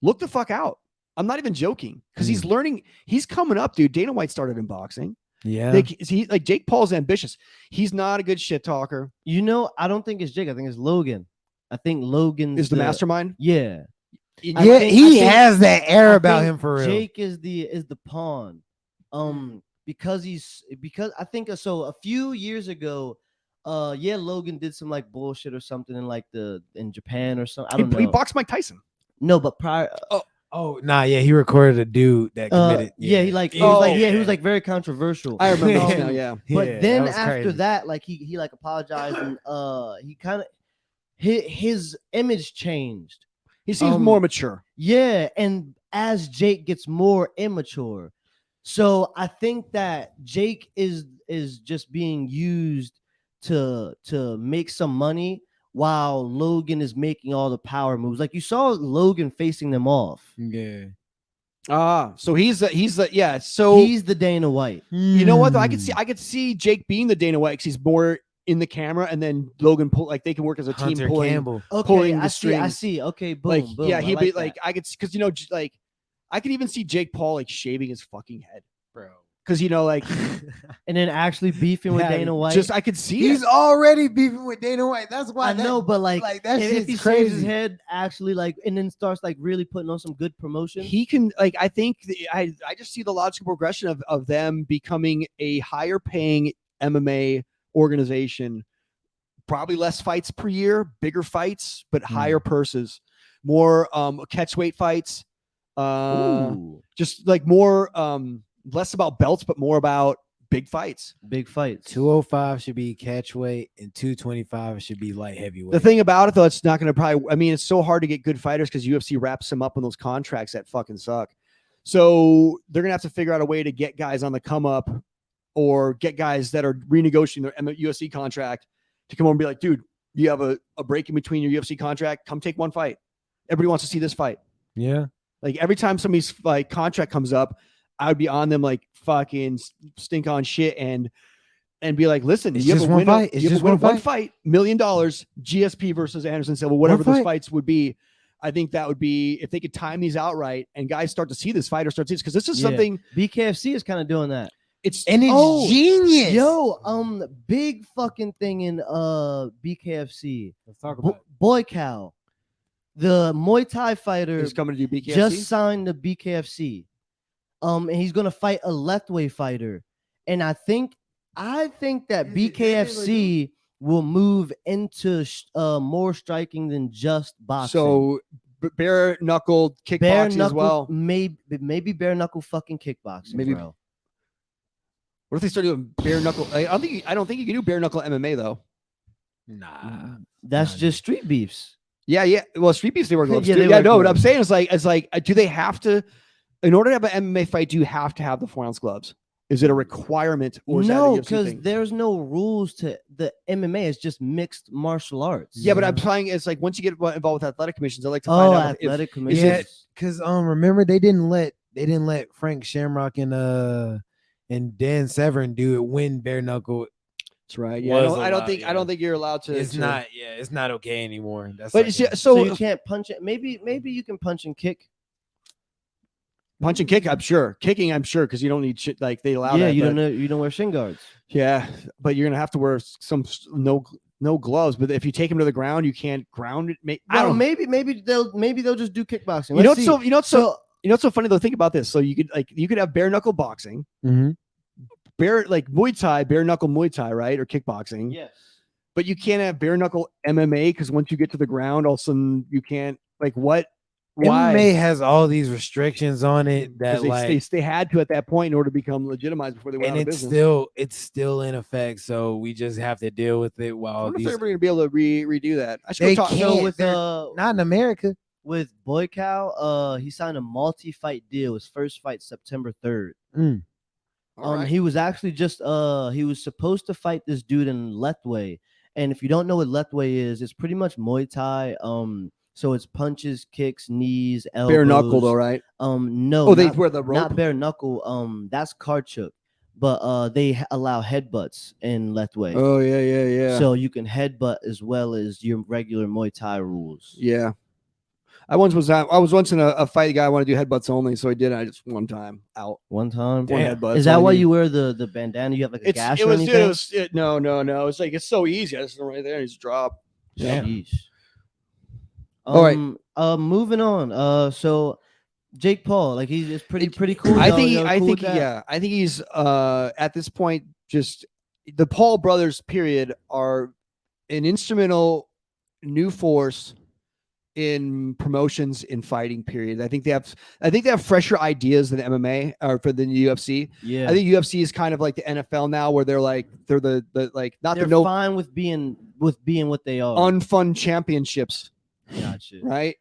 look the fuck out. I'm not even joking because he's learning. He's coming up, dude. Dana White started in boxing. Yeah, like Jake Paul's ambitious. He's not a good shit talker. You know, I don't think it's Jake. I think it's Logan. I think Logan Is the mastermind. Yeah. Yeah, he has that air about him for real. Jake is the pawn. Because I think so. A few years ago, Logan did some like bullshit or something in Japan or something. I don't know. He boxed Mike Tyson. No, but prior. Oh, nah, yeah, he recorded a dude that committed. He was like very controversial. I remember this now, yeah. But then that after crazy. that, like he like apologized and he kind of his image changed. He seems more mature. Yeah, and as Jake gets more immature, so I think that Jake is just being used to make some money while Logan is making all the power moves. Like you saw Logan facing them off. Yeah. So he's the He's the Dana White. You know what though? I could see Jake being the Dana White because he's more in the camera, and then Logan they can work as a team Hunter pulling Campbell. Okay, pulling the I strings. see. Okay, boom, Like boom. yeah, he'd be that. like I could because like I could even see Jake Paul like shaving his fucking head, Bro. because like and then actually beefing with Yeah, Dana White. just I could see He's it. already beefing with Dana White. That's why I know, but like that if shit's he shaves crazy. his head, actually like, and then starts like really putting on some good promotion. He can like I think I just see the logical progression of them becoming a higher paying MMA organization, probably less fights per year, bigger fights, but higher purses, more catch weight fights, just like more less about belts, but more about big fights. Big fights. 205 should be catch weight and 225 should be light heavyweight. The thing about it though, it's not going to probably. I mean, it's so hard to get good fighters because UFC wraps them up in those contracts that fucking suck. So they're gonna have to figure out a way to get guys on the come up, or get guys that are renegotiating their UFC contract to come over and be like, dude, you have a break in between your UFC contract. Come take one fight. Everybody wants to see this fight. Yeah. Like every time somebody's like contract comes up, I would be on them like fucking stink on shit and be like, listen, It's you have just a one winner, fight. It's you have just a winner, one one fight, $1 million, GSP versus Anderson Silva, whatever those fights would be. I think that would be, if they could time these out right and guys start to see this fight or start to see this, because this is something. BKFC is kind of doing that. It's genius. Yo, big fucking thing in BKFC. Let's talk about Boy Cow, the Muay Thai fighter, Is coming to do BKFC. just signed the BKFC. And he's gonna fight a left-way fighter. And I think that BKFC will move into more striking than just boxing. So bare knuckle kickboxing as well. Maybe bare knuckle fucking kickboxing. Maybe. Bro. What if they start doing bare knuckle? I don't think you can do bare knuckle MMA though. Nah. That's just street beefs. Yeah. Well, street beefs they work gloves. Yeah, too. they Yeah, wear no. What gloves. I'm saying is like, do they have to, in order to have an MMA fight? Do you have to have the 4-ounce gloves? Is it a requirement or is No, that a UFC because thing? there's no rules to the MMA. It's just mixed martial arts. Yeah, but I'm trying. It's like once you get involved with athletic commissions, I like to Oh, find out athletic if commission. Yeah, because remember they didn't let Frank Shamrock and Dan Severn do it when bare knuckle. That's right. Yeah, Was I don't allowed, think yeah. I don't think you're allowed to. It's to- not. Yeah, it's not okay anymore. That's But like it's, yeah, So so you can't punch it. Maybe you can punch and kick. punch and kick, I'm sure. Kicking, I'm sure, because you don't need shit like they allow Yeah, that. you but- don't know. You don't wear shin guards. Yeah, but you're gonna have to wear some no gloves. But if you take him to the ground, you can't ground it. I Well, don't. maybe they'll just do kickboxing. You know what's Let's so see. you know what's so funny though. Think about this. So you could have bare knuckle boxing, bare knuckle Muay Thai, right, or kickboxing. Yes. But you can't have bare knuckle MMA because once you get to the ground, all of a sudden you can't. Like what? Why? MMA has all these restrictions on it that 'Cause they had to at that point in order to become legitimized before they went and out of it's business. still in effect. So we just have to deal with it I while wonder if these they're ever gonna be able to redo that. I should they go talk. can't. So with They're not in America. with Boy Cow, he signed a multi-fight deal. His first fight September 3rd. All right. He was actually just he was supposed to fight this dude in Lethway. And if you don't know what Lethway is, it's pretty much Muay Thai. So it's punches, kicks, knees, elbows. Bare knuckle though, right? No. Oh, they not, wear the rope. not bare knuckle. That's Karchuk. But they allow headbutts in Lethway. Oh yeah. So you can headbutt as well as your regular Muay Thai rules. Yeah. I was once in a fight. The guy wanted to do headbutts only, so I did. I just one time out. One time. One Damn. headbutt. Is that why you wear the bandana? You have like a gash or anything? No. It's like it's so easy. I just right there. He's drop. Yeah. Sheesh. All right. Moving on. So Jake Paul, like he's pretty cool. I Y'all- think y'all cool with that? yeah. I think he's at this point just the Paul brothers period are an instrumental new force in promotions in fighting period. I think they have fresher ideas than MMA or for the UFC. Yeah. I think UFC is kind of like the NFL now where they're the like not they're the no fine with being what they are. unfun championships, Gotcha. right?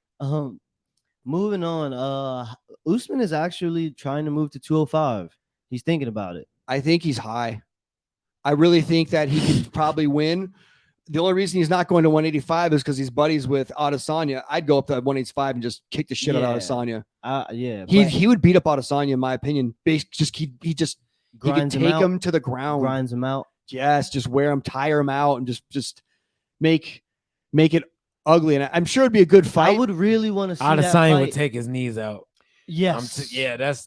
Moving on. Usman is actually trying to move to 205. He's thinking about it. I think he's high. I really think that he could probably win. The only reason he's not going to 185 is because he's buddies with Adesanya. I'd go up to 185 and just kick the shit out of Adesanya. Yeah. He would beat up Adesanya in my opinion. He could grinds take him to the ground. Grinds him out. Yes, just wear him, tire him out, and just make it ugly. And I'm sure it'd be a good fight. I would really want to see that Adesanya fight. would take his knees out. Yes. Yeah, that's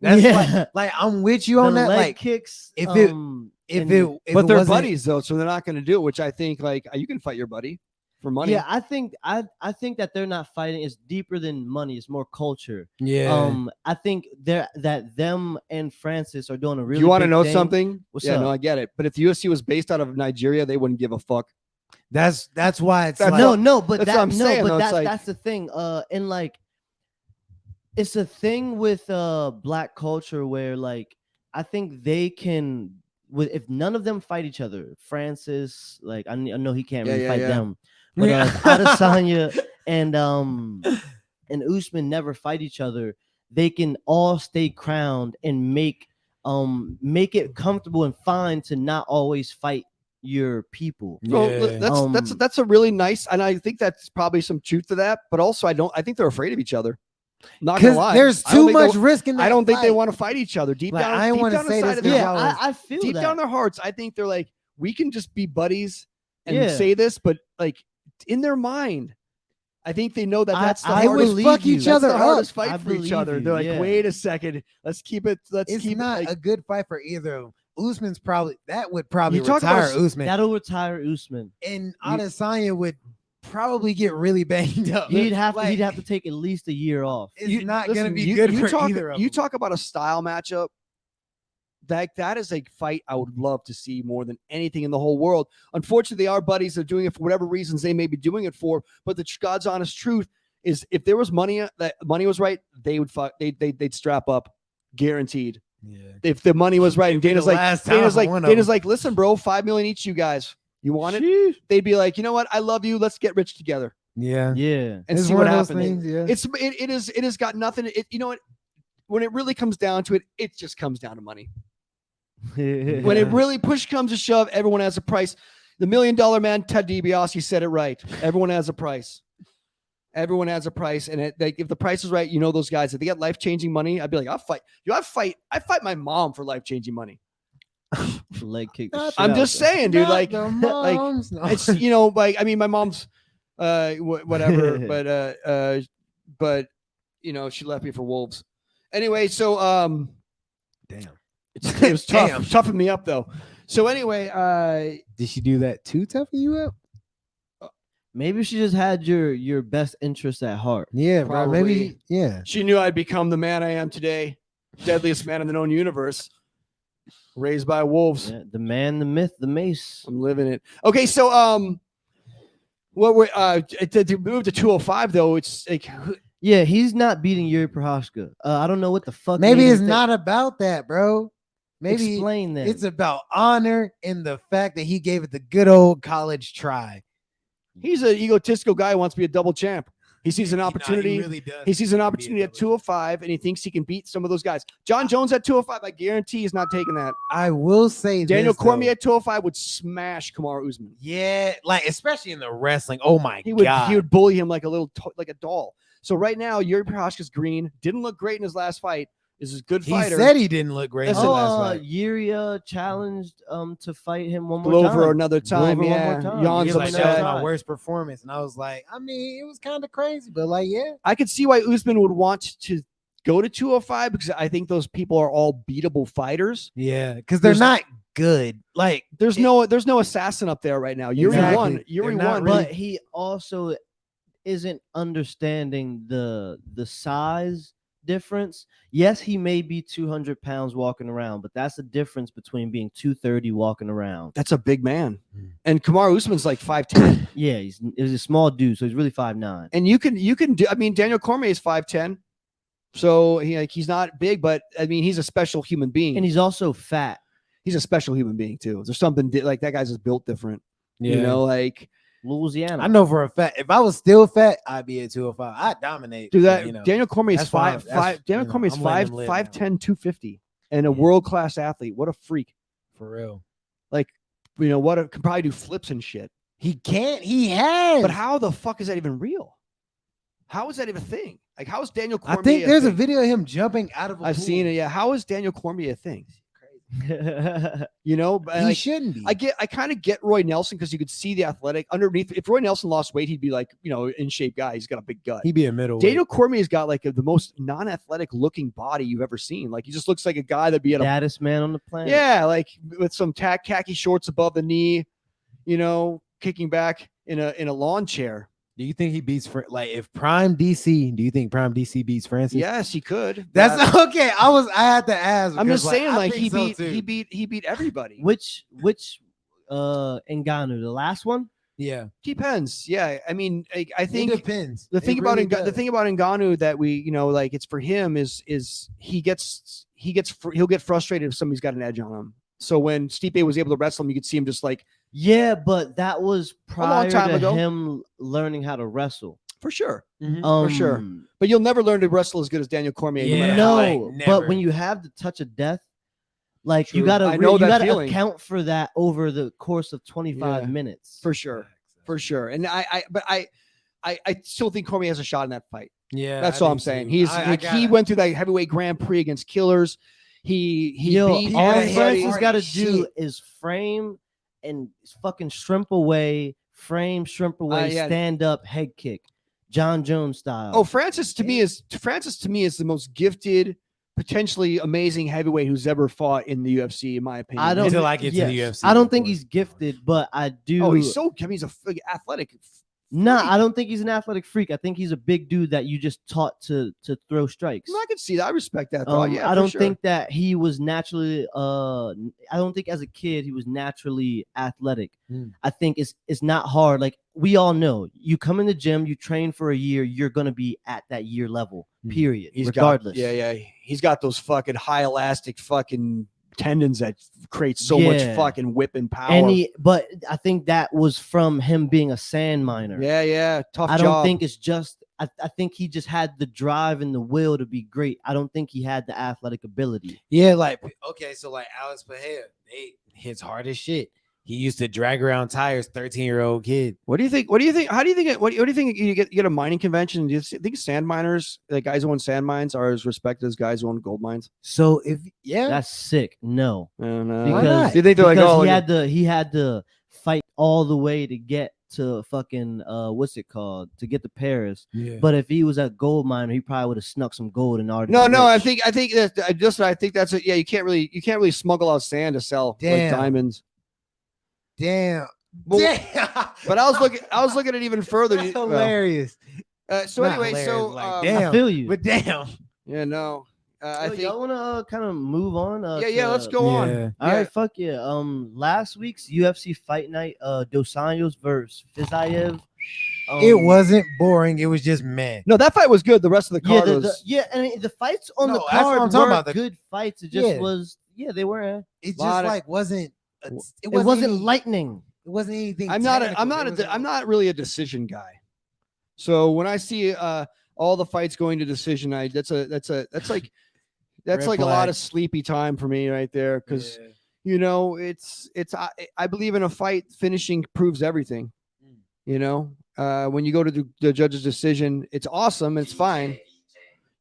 Yeah. like I'm with you on The that. leg Like kicks. if and- but they're wasn't- buddies though, so they're not going to do it. Which I think like you can fight your buddy for money. Yeah, I think that they're not fighting. It's deeper than money. It's more culture. Yeah. I think them and Francis are doing a really. You want to big know thing. something? What's yeah, up? no, I get it. But if the UFC was based out of Nigeria, they wouldn't give a fuck. That's why it's That's like, No, but that's what I'm saying, though. It's like- that's the thing. And like, it's a thing with black culture where like I think they can. If none of them fight each other, Francis, like I know he can't really fight them, but Adesanya and Usman never fight each other. They can all stay crowned and make it comfortable and fine to not always fight your people. Well, Yeah. that's a really nice, and I think that's probably some truth to that. But also, I think they're afraid of each other. Not gonna because lie, there's I don't too think much they- risk in that. I don't think they fight. want to fight each other deep Like, down. I deep wanna down say inside this of their because Yeah, hearts- I feel deep that. down their hearts, I think they're like, we can just be buddies and Yeah. say this, but like in their mind, I think they know that that's the I They hardest. would believe fuck you. each That's other the up. hardest I fight for each believe other. you, They're like, yeah. wait a second, let's keep it. It's keep not it. Like, a good fight for either of them. Usman's probably that would probably You talk about retire Usman, That'll retire Usman. and Adesanya would probably get really banged up. He'd have Like, to take at least a year off. It's not gonna listen, be good for talk, either of You them. talk about a style matchup. That is a fight I would love to see more than anything in the whole world. Unfortunately, our buddies are doing it for whatever reasons they may be doing it for. But the God's honest truth is, if there was money, that money was right, they would fuck. They'd strap up, guaranteed. Yeah. If the money was right, and It'd be the last time for one of Dana's them. like, listen, bro, $5 million each, you guys. You want it? They'd be like, you know what? I love you. Let's get rich together Yeah. Yeah. and It's see one what of those happens. things, yeah. It has got nothing. You know what? When it really comes down to it, it just comes down to money. When it really push comes to shove, everyone has a price. The $1 Million Man, Ted DiBiase, said it right. Everyone has a price. Everyone has a price, and if the price is right, you know those guys. If they get life-changing money, I'd be like, I'll fight. I fight my mom for life-changing money. Leg kick. the Not shit I'm out just of her. saying, dude. Not Like, the like moms, no. it's like I mean, my mom's whatever, but she left me for wolves. Anyway, so Damn. it was Damn. tough, toughened me up though. So anyway, Did she do that to toughen you up? Maybe she just had your best interest at heart. Yeah, bro. Maybe. Probably. Yeah. she knew I'd become the man I am today, deadliest man in the known universe, raised by wolves. Yeah, the man, the myth, the Mace. I'm living it. Okay, so what we're to move to 205 though, it's like Yeah, he's not beating Yuri Prochazka. I don't know what the fuck. Maybe made it's him not about that, bro. Maybe explain that. it's about honor and the fact that he gave it the good old college try. he's an egotistical guy who wants to be a double champ. He sees an opportunity. He sees an opportunity at 205, and he thinks he can beat some of those guys. John Jones at 205, I guarantee he's not taking that. I will say Daniel this, Cormier though. at 205 would smash Kamaru Usman. Yeah, like especially in the wrestling. Oh my He would god. he would bully him like a doll. So right now, Yuri Prochazka's green. Didn't look great in his last fight. Is a good He fighter. said he didn't look great in Listen, the last fight. Yuri challenged to fight him one more Glover time. another time. Glover one Yeah, more time. Jan's He was like, upset. that was upset. my worst performance. And I was like, I mean, it was kind of crazy, but like, yeah. I could see why Usman would want to go to 205 because I think those people are all beatable fighters. Yeah, because they're There's- not good. Like, There's no assassin up there right now. Yuri Exactly. won. They're Yuri not won. really- But he also isn't understanding the size difference. Yes, he may be 200 pounds walking around, but that's the difference between being 230 walking around. That's a big man. And Kamaru Usman's like 5'10". Yeah, he's a small dude, so he's really 5'9". And you can do. I mean, Daniel Cormier is 5'10", so he's not big, but I mean, he's a special human being. And he's also fat. He's a special human being too. There's something like that guy's just built different. yeah. You know, like Louisiana. I know for a fact, if I was still fat, I'd be at 205. I'd dominate. do that. You know, Daniel Cormier is that's fine. Daniel Cormier is I'm letting him live now. 5'10", 250, and a Yeah. world class athlete. What a freak! For real. Like, can probably do flips and shit. He can't. He has. But how the fuck is that even real? How is that even a thing? Like, how is Daniel I Cormier? think there's a thing? video of him jumping out of a I've pool. seen it. Yeah. How is Daniel Cormier a thing? You know, but He like, shouldn't be. I kind of get Roy Nelson because you could see the athletic underneath. If Roy Nelson lost weight, he'd be like, in shape guy. He's got a big gut. He'd be a middle. Daniel Cormier's got like the most non-athletic looking body you've ever seen. Like, he just looks like a guy that'd be at a Baddest man on the planet. yeah, like with some khaki shorts above the knee, kicking back in a lawn chair. Do you think he beats like if Prime DC? Do you think Prime DC beats Francis? Yes, he could. That's okay. I had to ask. I'm because, just saying, I like think so, too. he beat everybody. Which Ngannou, the last one? Yeah, Depends. Yeah, I mean, I it think depends. the thing It about really the does. thing about Ngannou that we like it's for him is he'll get frustrated if somebody's got an edge on him. So when Stipe was able to wrestle him, you could see him just like Yeah, but that was prior time to ago. him learning how to wrestle. for sure. Mhm. sure. But you'll never learn to wrestle as good as Daniel Cormier. Yeah. matter No, how- like, but never. when you have the touch of death, like you True. gotta I know you that gotta feeling. account for that over the course of 25 Yeah. minutes. for sure. And I still think Cormier has a shot in that fight. Yeah, That's I all do I'm saying. too. He's I like, he gotta- went through that heavyweight Grand Prix against killers. He Yo, beat all everybody. Francis got to Shit. do is frame and fucking shrimp away, yeah. stand up, head kick, John Jones style. Oh, Francis to me is the most gifted, potentially amazing heavyweight who's ever fought in the UFC, in my opinion. I don't Until I get to the yes, UFC, I don't of think course. he's gifted, but I do. Oh, he's athletic. Nah, I don't think he's an athletic freak. I think he's a big dude that you just taught to throw strikes. I can see that. I respect that. Thought. Yeah, I for don't sure. think that he was naturally. I don't think as a kid he was naturally athletic. Mm. I think it's not hard. Like we all know, you come in the gym, you train for a year, you're gonna be at that year level. Mm. Period. He's regardless. he's got those fucking high elastic fucking tendons that create so much Yeah. fucking whipping power. But I think that was from him being a sand miner. yeah, tough I job. don't think it's just. I think he just had the drive and the will to be great. I don't think he had the athletic ability. Yeah, like okay, so like Alex Pajea, they hits hard as shit. he used to drag around tires 13-year-old kid. What do you think? What do you think? How do you think? What do you think? You get a mining convention. Do you think sand miners, the guys who own sand mines, are as respected as guys who own gold mines? So if That's sick. No, I don't know. Why because not? Do you think they're like, because oh, he had to fight all the way to get to fucking what's it called, to get to Paris. yeah. But if he was a gold miner, he probably would have snuck some gold and already. no, been I rich. think that's it. Yeah, you can't really smuggle out sand to sell like Damn. diamonds. Damn. Well, Damn. But I was looking at it even further. That's hilarious. So Not anyway, hilarious, so like, I damn. feel you. But damn. yeah, no, I Yo, think y'all wanna kind of move on. yeah, let's go on. Yeah. All right, fuck yeah. Last week's UFC Fight Night, Dos Anjos versus Fiziev. It wasn't boring. It was just meh. No, that fight was good. The rest of the Yeah, card was. I mean, the fights on the No, that's what card I'm talking were about, the- good fights. It just Yeah. was, they were. It just Lot of- like wasn't. It wasn't any- lightning. It wasn't anything. I'm not really a decision guy. So when I see all the fights going to decision, that's like Red a lot flag. of sleepy time for me right there, because you know I believe in a fight finishing proves everything. You know, when you go to the judge's decision, it's awesome, it's fine.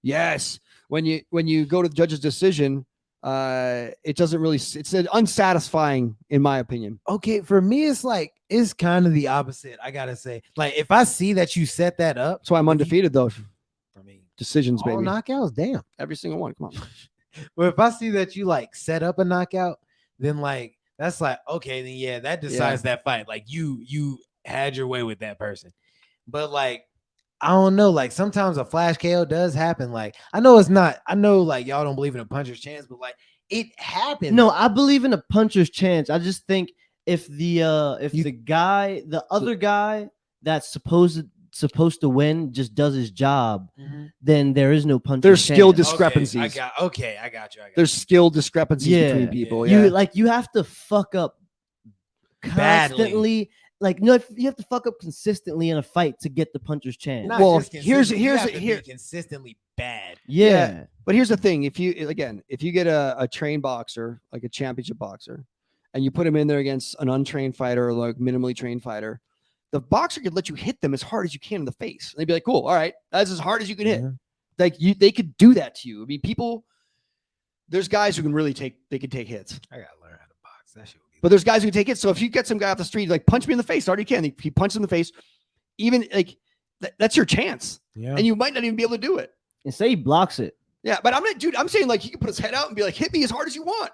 Yes, when you go to the judge's decision, it doesn't really, it's unsatisfying in my opinion. Okay, for me, it's kind of the opposite. I gotta say, like, if I see that you set that up, That's why I'm undefeated though. for me, Decisions, all baby. knockouts, damn. Every single one. Come on. But if I see that you like set up a knockout, then like that's like okay, then yeah, that decides that fight. Like you had your way with that person. But like I don't know, like sometimes a flash KO does happen. Like I know like y'all don't believe in a puncher's chance, but like it happens. No, I believe in a puncher's chance. I just think if the other guy that's supposed to win just does his job, then there is no puncher's There's skill chance. discrepancies. I got you. There's skill discrepancies Yeah. between people. You Yeah. you have to fuck up Badly. constantly. Like no, you have to fuck up consistently in a fight to get the puncher's chance. Not Well, just here's consistent, you have to be consistently bad. Yeah. But here's the thing: if you get a trained boxer, like a championship boxer, and you put him in there against an untrained fighter or like minimally trained fighter, the boxer could let you hit them as hard as you can in the face. And they'd be like, "Cool, all right, that's as hard as you can hit." Yeah. Like they could do that to you. I mean, there's guys who can really take hits. I gotta learn how to box. That shit would be But there's guys who can take it. So if you get some guy off the street, like punch me in the face, already can. He punches in the face, even like that's your chance, yeah. and you might not even be able to do it. And say he blocks it. Yeah, but I'm saying like he can put his head out and be like, hit me as hard as you want.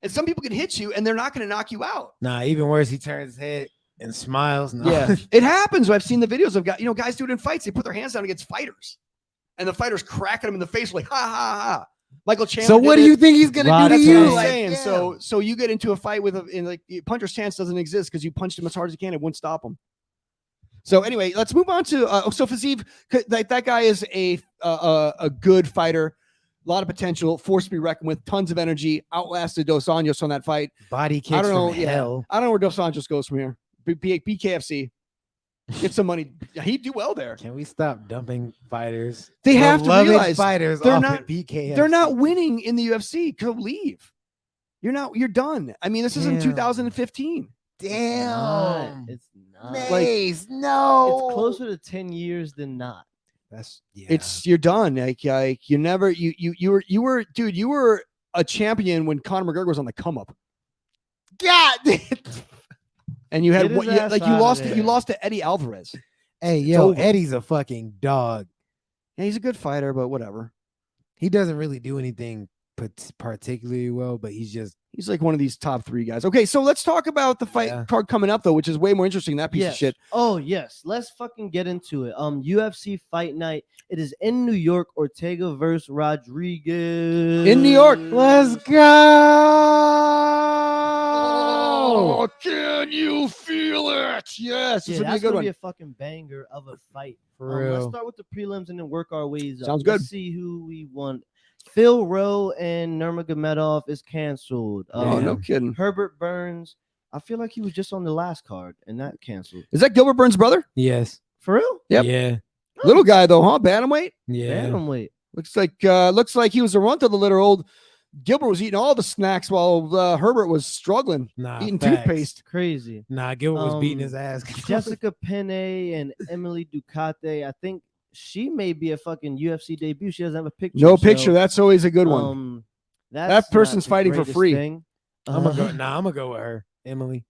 And some people can hit you, and they're not going to knock you out. Nah, even worse, he turns his head and smiles. No. Yeah, it happens. I've seen the videos of guys do it in fights. They put their hands down against fighters, and the fighters cracking them in the face like ha ha ha. Michael Chandler. So what do you think he's gonna Rod, do to that's you? what I'm Like, saying? damn. So you get into a fight with puncher's chance doesn't exist because you punched him as hard as you can. It wouldn't stop him. So anyway, let's move on to so Fiziev. That guy is a good fighter, a lot of potential, force to be reckoned with, tons of energy. Outlasted Dos Anjos on that fight. Body kicks I don't know. from hell. I don't know where Dos Anjos goes from here. BKFC, get some money. He'd do well there. Can we stop dumping fighters? They have to Beloved realize fighters. they're off not- at BKFC. they're not winning in the UFC. Go leave. You're done. I mean, this is in Damn. 2015. Damn. It's not. Mace, no. It's closer to 10 years than not. That's You're done. Like you never you were a champion when Conor McGregor was on the come up, God. and you had Get his you ass outta lost there. you lost to Eddie Alvarez. Hey, yo, over. Eddie's a fucking dog. Yeah, he's a good fighter, but whatever. He doesn't really do anything particularly well, but he's He's like one of these top 3 guys. Okay, so let's talk about the fight Yeah. card coming up though, which is way more interesting than that piece of Yes. shit. Oh yes, let's fucking get into it. UFC Fight Night. It is in New York. Ortega versus Rodriguez In New York. let's go. Oh, can you feel it? Yes, Yeah, this will be a that's good gonna one. be a fucking banger of a fight. For Let's real. start with the prelims and then work our ways up. Sounds good. Let's see who we want. Phil Rowe and Nurmagomedov is canceled. Oh, no kidding. Herbert Burns. I feel like he was just on the last card and that canceled. Is that Gilbert Burns' brother? Yes. For real? Yep. Yeah. Little guy though, huh? Bantamweight. Yeah. Bantamweight. Looks like he was a runt of the litter. Old Gilbert was eating all the snacks while Herbert was struggling, Nah, eating facts. toothpaste. Crazy. Nah, Gilbert was beating his ass. Jessica Penne and Emily Ducati. I think she may be a fucking UFC debut. She doesn't have a picture. No picture. That's always a good one. That's That person's not the fighting for greatest free. thing. I'm gonna go with her. Emily,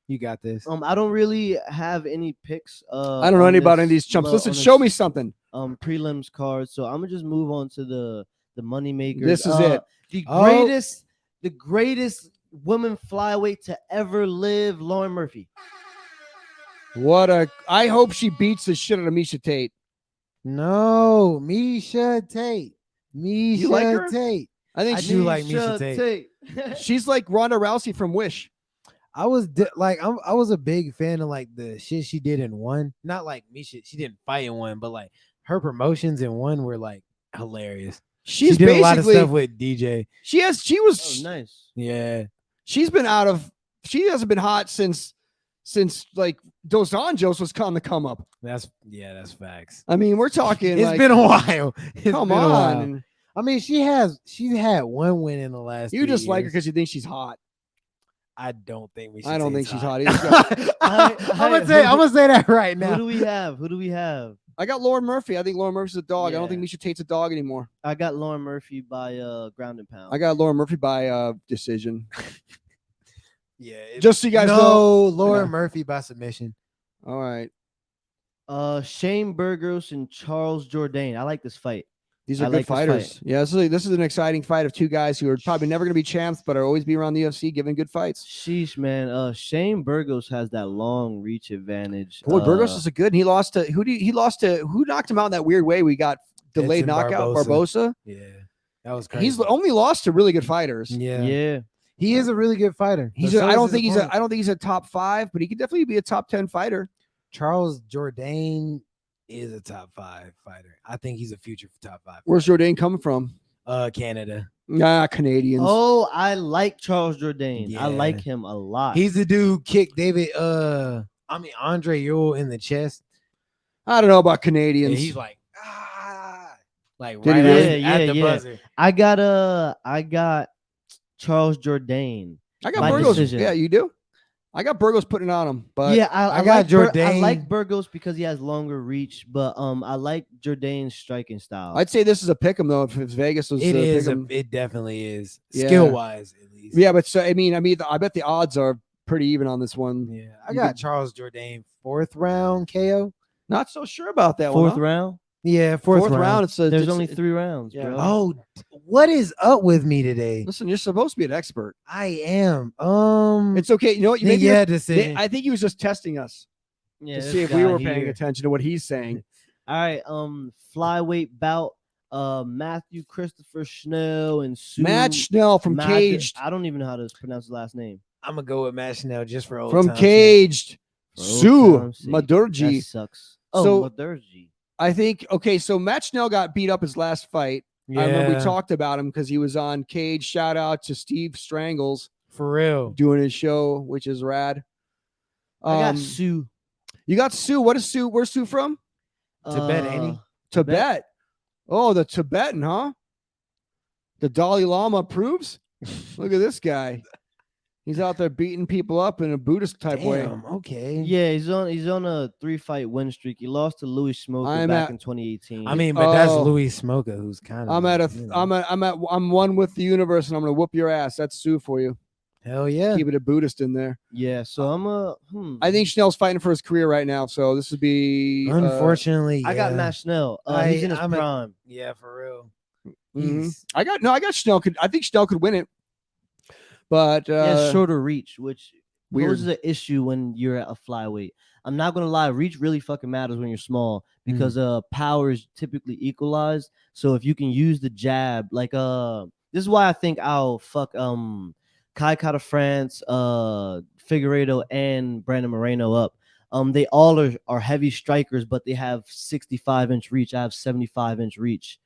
you got this. I don't really have any picks. I don't know anybody about any of these chumps. Listen, show me something. Prelims cards. So I'm gonna just move on to the money makers. This is it. The greatest woman flyweight to ever live, Lauren Murphy. I hope she beats the shit out of Misha Tate. No, Misha Tate. You like her? Tate. I think I do like Misha Tate. She's like Ronda Rousey from Wish. I was I was a big fan of like the shit she did in one. Not like Misha, she didn't fight in one, but like her promotions in one were like hilarious. She did a lot of stuff with DJ. She was nice. Yeah. She hasn't been hot since like Dos Anjos was on the come up. That's facts. I mean, we're talking. It's been a while. Come on. I mean, she's had one win in the last. You just like her because you think she's hot. I don't think we should. I don't think she's hot either. I'm gonna say that right now. Who do we have? I got Lauren Murphy. I think Lauren Murphy's a dog. Yeah. I don't think Misha Tate's a dog anymore. I got Lauren Murphy by ground and pound. I got Lauren Murphy by decision. Yeah. Just so you guys know. Lauren Murphy by submission. All right. Shane Burgos and Charles Jourdain. I like this fight. These are good fighters. Yeah, this is an exciting fight of two guys who are probably never going to be champs, but are always be around the UFC giving good fights. Sheesh, man. Shane Burgos has that long reach advantage. Boy, Burgos is a good. He lost to who knocked him out in that weird way? We got delayed knockout. Barbosa. Yeah, that was crazy. He's only lost to really good fighters. Yeah. He is a really good fighter. I don't think he's a top 5, but he could definitely be a top 10 fighter. Charles Jourdain is a top 5 fighter. I think he's a future top 5. Where's Jourdain coming from? Canada. Canadians. Oh, I like Charles Jourdain. Yeah. I like him a lot. He's the dude who kicked Andre Ewell in the chest. I don't know about Canadians. And he's like, at the buzzer. I got Charles Jourdain. I got Burgos. Decision. Yeah, you do. I got Burgos putting it on him, but yeah, I got like Jourdain. I like Burgos because he has longer reach, but I like Jourdain's striking style. I'd say this is a pick 'em though. If it's Vegas, it definitely is skill wise at least. Yeah, but I bet the odds are pretty even on this one. Yeah, I got Charles Jourdain 4th round KO. Not so sure about that one. 4th huh? round. Yeah, fourth round. There's only 3 rounds, bro. Oh, what is up with me today? Listen, you're supposed to be an expert. I am. It's okay. You know what? Decision. I think he was just testing us to see if we were paying attention to what he's saying. All right. Flyweight bout. Matthew Christopher Schnell and Sue. Matt Schnell from Caged. I don't even know how to pronounce his last name. I'm gonna go with Matt Schnell just for old from times, Caged. Sue Madurgi. That sucks. Madurgi. I think so Matt Schnell got beat up his last fight. Yeah. I remember we talked about him because he was on Cage. Shout out to Steve Strangles for real doing his show, which is rad. I got Sue. You got Sue. What is Sue? Where's Sue from? Tibet, ain't he? Tibet. Oh, the Tibetan, huh? The Dalai Lama approves. Look at this guy. He's out there beating people up in a Buddhist type way. Okay. Yeah, he's on a 3-fight win streak. He lost to Louis Smoker back in 2018. I mean, but that's Louis Smoker, who's kind of. I'm one with the universe, and I'm gonna whoop your ass. That's Sue for you. Hell yeah. Keep it a Buddhist in there. Yeah. So I think Schnell's fighting for his career right now. So this would be. Unfortunately, I got Matt Schnell. He's in his prime. Yeah, for real. Mm-hmm. I got Schnell. I think Schnell could win it. But shorter reach, which poses an issue when you're at a flyweight. I'm not gonna lie, reach really fucking matters when you're small because power is typically equalized. So if you can use the jab, like this is why I think I'll fuck Kai Kara France, Figueiredo, and Brandon Moreno up. They all are heavy strikers, but they have 65-inch reach. I have 75-inch reach.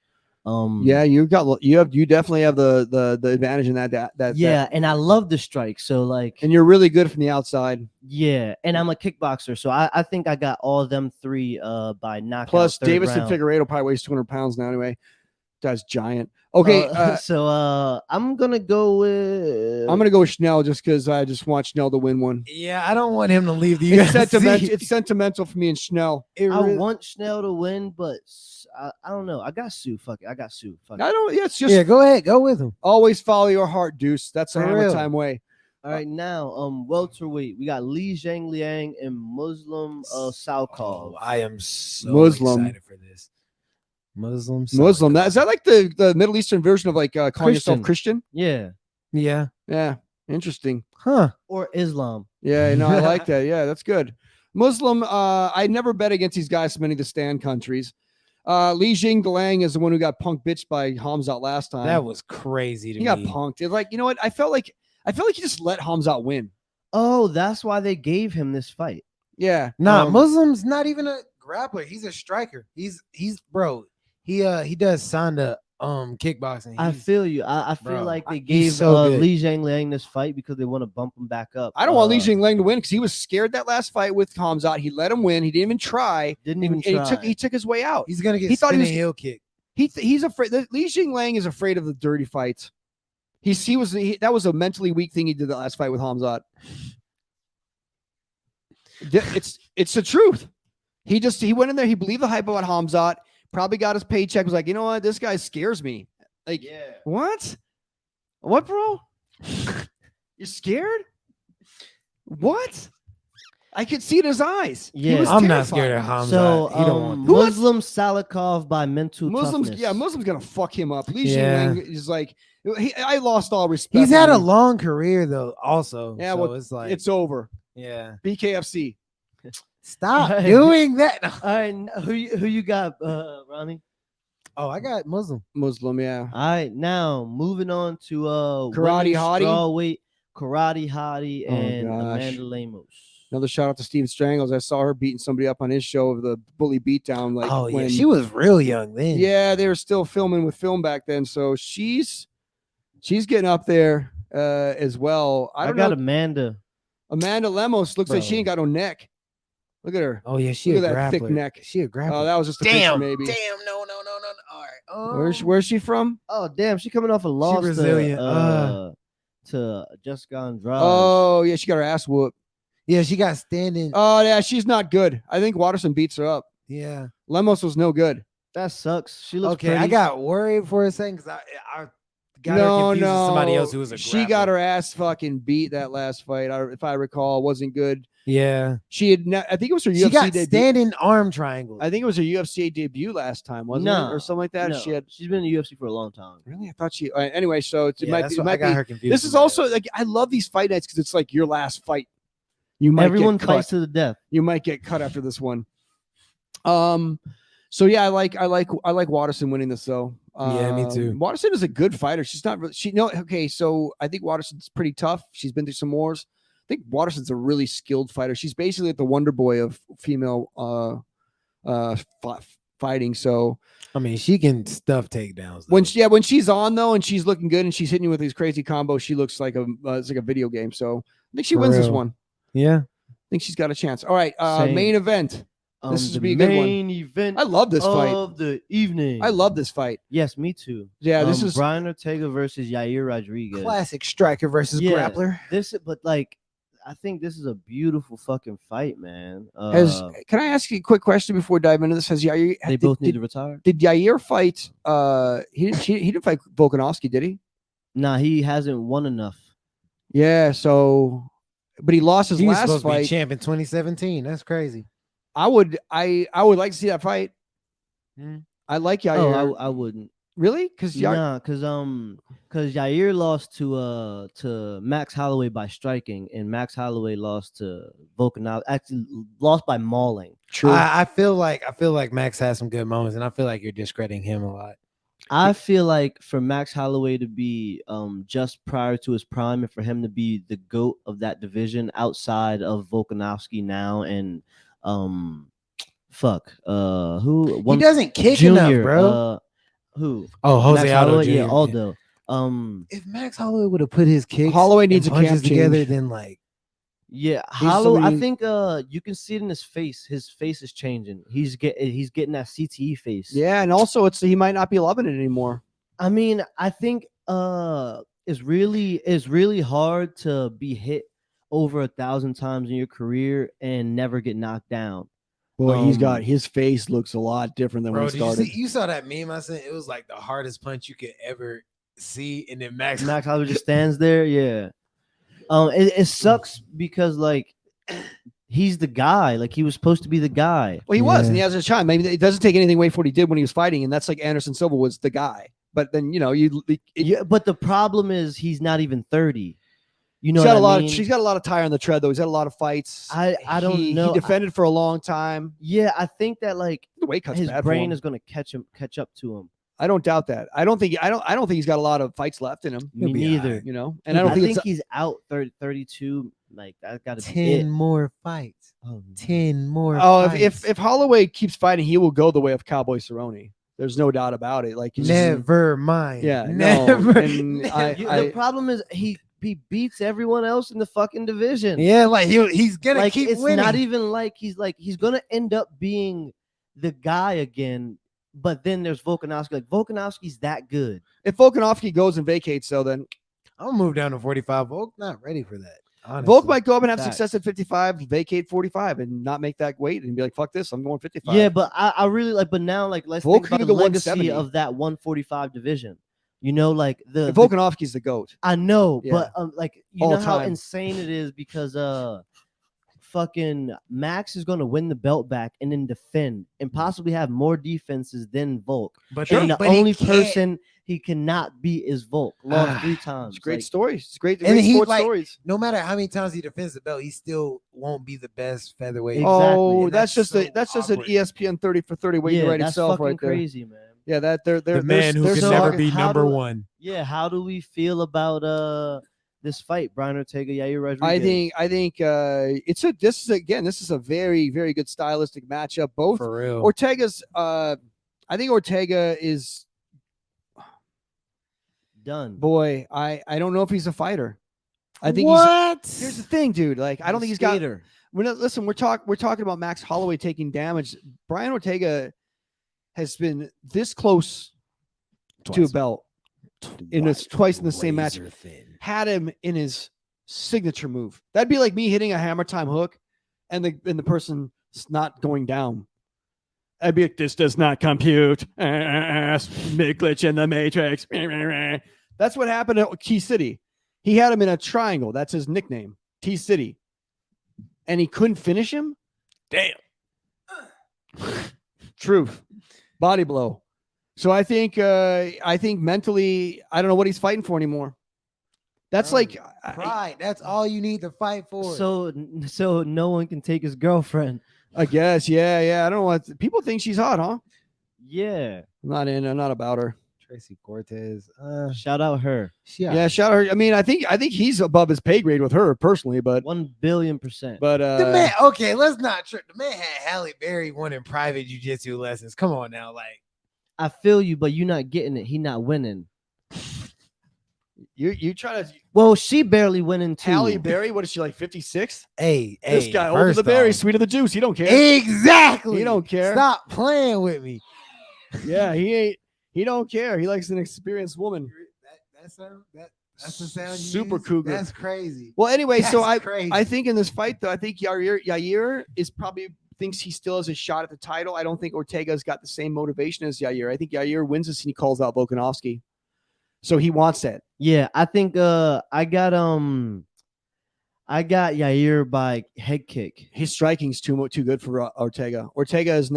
Yeah, you definitely have the advantage in that. And I love the strike. So like, and you're really good from the outside. Yeah, and I'm a kickboxer, so I think I got all of them 3 by knockout. Plus, Davison Figueiredo probably weighs 200 pounds now anyway. Guy's giant. Okay, so I'm gonna go with. I'm gonna go with Schnell just because I just want Schnell to win one. Yeah, I don't want him to leave the It's UFC. sentimental. It's sentimental for me and Schnell. I want Schnell to win, but I don't know. I got Sue. Fuck it. I got Sue. Fuck it. I don't. Yeah, it's just Go ahead, go with him. always follow your heart, Deuce. That's the For Hammer real. Time way. All right, now welterweight. We got Li Zhangliang and Muslim Salkov. Oh, I am so Muslim. excited for this. Muslim. Is that like the Middle Eastern version of like calling yourself Christian? Yeah. Yeah. Yeah, interesting. Huh. Or Islam. Yeah, no, I like that. Yeah, that's good. Muslim. I never bet against these guys from any of the stand countries. Li Zhangliang is the one who got punked bitched by Hamzat last time. That was crazy to he me. got punked. It's like, you know what? I felt like he just let Hamzat win. Oh, that's why they gave him this fight. Yeah. Nah, Muslim's not even a grappler. He's a striker. He's bro. He does Sanda kickboxing. I feel you. I feel bro, like they he's gave so good. Li Zhangliang this fight because they want to bump him back up. I don't want Li Zhangliang to win because he was scared that last fight with Hamzat. He let him win. He didn't even try. Didn't He took his way out. He's gonna get He thought he was heel kick. He's afraid. Li Zhangliang is afraid of the dirty fights. That was a mentally weak thing he did the last fight with Hamzat. It's the truth. He went in there. He believed the hype about Hamzat. Probably got his paycheck. Was like, you know what? This guy scares me. Like, what? What, bro? You're scared? What? I could see it in his eyes. Yeah, he was I'm terrified. not scared of Hamzat. So He don't want Muslim Salakov by mental Muslims. toughness. Yeah, Muslims gonna fuck him up. Li Yeah. Zhangliang is like, I lost all respect. He's had for a him. long career though. Also, Yeah, so well, it's like it's over. yeah. BKFC. Stop Right. doing that. All right, who you got, Ronnie? Oh, I got Muslim. Muslim, yeah. All right, now moving on to Karate women's Hottie? strawweight, Karate Hottie, Oh, and gosh. Amanda Lemos. Another shout out to Steven Strangles. I saw her beating somebody up on his show of the bully beatdown. Like, Oh yeah, when, she was real young then. Yeah, they were still filming with film back then, so she's getting up there as well. I got know. Amanda. Amanda Lemos looks like she Bro. ain't got no neck. Look at her. Oh yeah, she Look a at that thick grappler. neck. She a grappler. Oh, that was just a damn, picture, maybe. damn, no. All right. Where's she from? Oh damn, she coming off a loss Brazilian. to Jessica Andrade. Oh yeah, she got her ass whooped. Yeah, she got standing. Oh yeah, she's not good. I think Watterson beats her up. Yeah. Lemos was no good. That sucks. She looks Okay, pretty. I got worried for a second because I got her confused with somebody else who was a grappler. She got her ass fucking beat that last fight. If I recall, wasn't good. Yeah. She had. I think it was her She UFC got debut. standing arm triangles. I think it was her UFC debut last time, wasn't it, or something like that? No, She had. she's been in the UFC for a long time. Really, I thought she. Anyway, so it Yeah, might that's be. It what I might got be. her confused. This is also like I love these fight nights because it's like your last fight. You might Everyone get cut. fights to the death. You might get cut after this one. So yeah, I like Watterson winning this though. Yeah, me too. Watterson is a good fighter. She's not really, okay. So I think Watterson's pretty tough. She's been through some wars. I think Watterson's a really skilled fighter. She's basically like the Wonder Boy of female fighting. So I mean, she can stuff takedowns. when she's on though, and she's looking good, and she's hitting you with these crazy combos, she looks like it's like a video game. So I think she For wins this real. one. Yeah. I think she's got a chance. All right, Same. main event. This is The be a good one. main event I love this fight. of the evening. I love this fight. Yes, me too. Yeah, this is Brian Ortega versus Yair Rodriguez. Classic striker versus Yeah. grappler. But like, I think this is a beautiful fucking fight, man. Can I ask you a quick question before we dive into this? Has Yair They both need to retire. did Yair fight? He didn't fight Volkanovski, did he? Nah, he hasn't won enough. Yeah. So, but he lost his He was last supposed to be fight. champ in 2017. That's crazy. I would like to see that fight. Hmm. I like Yair. Oh, I wouldn't. Really? Because Nah, because Yair lost to Max Holloway by striking, and Max Holloway lost to Volkanovski. Actually, lost by mauling. true. I feel like Max has some good moments, and I feel like you're discrediting him a lot. I feel like for Max Holloway to be just prior to his prime, and for him to be the GOAT of that division outside of Volkanovski now, and who He doesn't kick enough, bro. Who? Oh, Jose Max Aldo Holloway? Jr. Yeah, Aldo. If Max Holloway would have put his kicks, Holloway needs and a camp punches together, change. then like Yeah, He's Hollow. I somebody- think you can see it in his face. His face is changing. He's getting that CTE face. Yeah, and also he might not be loving it anymore. I mean, I think it's really hard to be hit over 1,000 times in your career and never get knocked down. Boy, he's got Um, his face looks a lot different than Bro, when he did you started. see? You saw that meme I sent? It was like the hardest punch you could ever see, and then Max. Max Holloway just stands there. Yeah. It sucks because like he's the guy. Like he was supposed to be the guy. Well, he was, and he Yeah. has a shot. Maybe it doesn't take anything away from what he did when he was fighting, and that's like Anderson Silva was the guy. But then Yeah, but the problem is he's not even 30. You know, she's got a what I lot mean? she's got a lot of tire on the tread though. He's had a lot of fights. I don't know. He defended for a long time. Yeah, I think that like The weight cut's his bad for brain him. is gonna catch up to him. I don't doubt that. I don't think he's got a lot of fights left in him. Me He'll be neither. alright. You know, and I don't think it's he's out 32. Like that got to be 10 it. more fights. Oh, 10 more. Oh, fights. if Holloway keeps fighting, he will go the way of Cowboy Cerrone. There's no doubt about it. Like he's just- Never mind. Yeah, no, never. and the problem is he beats everyone else in the fucking division. Yeah, like he's gonna like keep it's winning. not even like he's gonna end up being the guy again. But then there's Volkanovski. Like Volkanovski's that good. if Volkanovski goes and vacates, though, then I'll move down to 45. Volk not ready for that. Honestly. Volk might go up and have Facts. success at 55, vacate 45, and not make that weight and be like, "Fuck this, I'm going 55." Yeah, but I really like. But now like let's Volk think about could the do the legacy 170. of that 145 division. You know, like And Volkanovski's the GOAT. I know, Yeah. but like you All know how time. insane it is because fucking Max is gonna win the belt back and then defend and possibly have more defenses than Volk. but And they- the but he only can't. person he cannot beat is Volk. Lost 3 times. It's great Like, stories. It's great, And great he, sports like, stories. No matter how many times he defends the belt, he still won't be the best featherweight. Exactly, Oh, and that's just so that's just an awkward. ESPN 30 for 30 weight yeah, right that's itself fucking right there. crazy, man. Yeah, that they're The man who they're can so never hard. be How number do- one. Yeah, how do we feel about this fight, Brian Ortega, Yair Rodriguez? I think this is a very, very good stylistic matchup. Both For real. Ortega's I think Ortega is Done. boy, I don't know if he's a fighter. I think what? here's the thing, dude. Like I don't think he's got Skater. listen, we're talking about Max Holloway taking damage. Brian Ortega has been this close to a belt twice in the same match. Razor thin. Had him in his signature move. That'd be like me hitting a hammer time hook and the person's not going down. I'd be like, this does not compute. Big glitch in the matrix. That's what happened at Key City. He had him in a triangle. That's his nickname, T City. And he couldn't finish him? Damn. Truth. Body blow. So I think mentally, I don't know what he's fighting for anymore. That's like Pride. That's all you need to fight for. So no one can take his girlfriend. I guess, yeah. I don't know what people think she's hot, huh? Yeah. I'm not about her. Tracy Cortez. Shout out her. Yeah, shout out her. I mean, I think he's above his pay grade with her personally, but 1,000,000,000%. but The man, okay, let's not trip. The man had Halle Berry winning private jiu-jitsu lessons. Come on now, like I feel you, but you're not getting it. He not winning. you try to Well, she barely winning too. Halle Berry. What is she like? 56? hey, This hey, guy, older the first berry, off- sweet of the juice. He don't care. Exactly. He don't care. Stop playing with me. Yeah, he ain't. He don't care. He likes an experienced woman. That's the sound. You Super use? cougar. That's crazy. Well, anyway, so That's crazy. I think in this fight though, I think Yair is probably thinks he still has a shot at the title. I don't think Ortega's got the same motivation as Yair. I think Yair wins this and he calls out Volkanovski. So he wants that. Yeah, I think I got Yair by head kick. His striking's too good for Ortega. Ortega is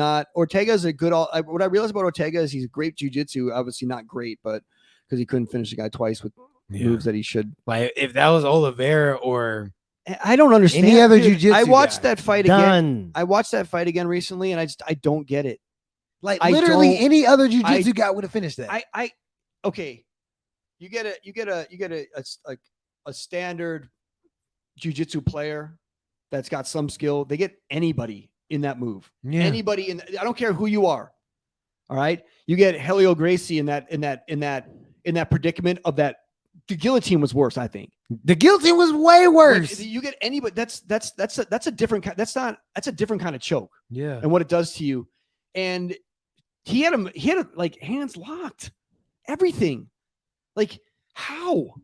a good. What I realized about Ortega is he's a great jiu-jitsu. Obviously not great, but because he couldn't finish the guy twice with moves that he should. Like if that was Oliveira or I don't understand. Any other Dude, jiu-jitsu I watched guy. that fight again. Done. I watched that fight again recently, and I don't get it. like I literally don't- any other jiu-jitsu guy would have finished that. Okay. You get a standard jiu-jitsu player that's got some skill. They get anybody in that move. yeah. Anybody I don't care who you are. All right. You get Helio Gracie in that predicament of that the guillotine was worse. I think The guillotine was way like, worse. you get anybody. That's a different. That's a different kind of choke Yeah. and what it does to you. And he had him like hands locked, everything. Like how?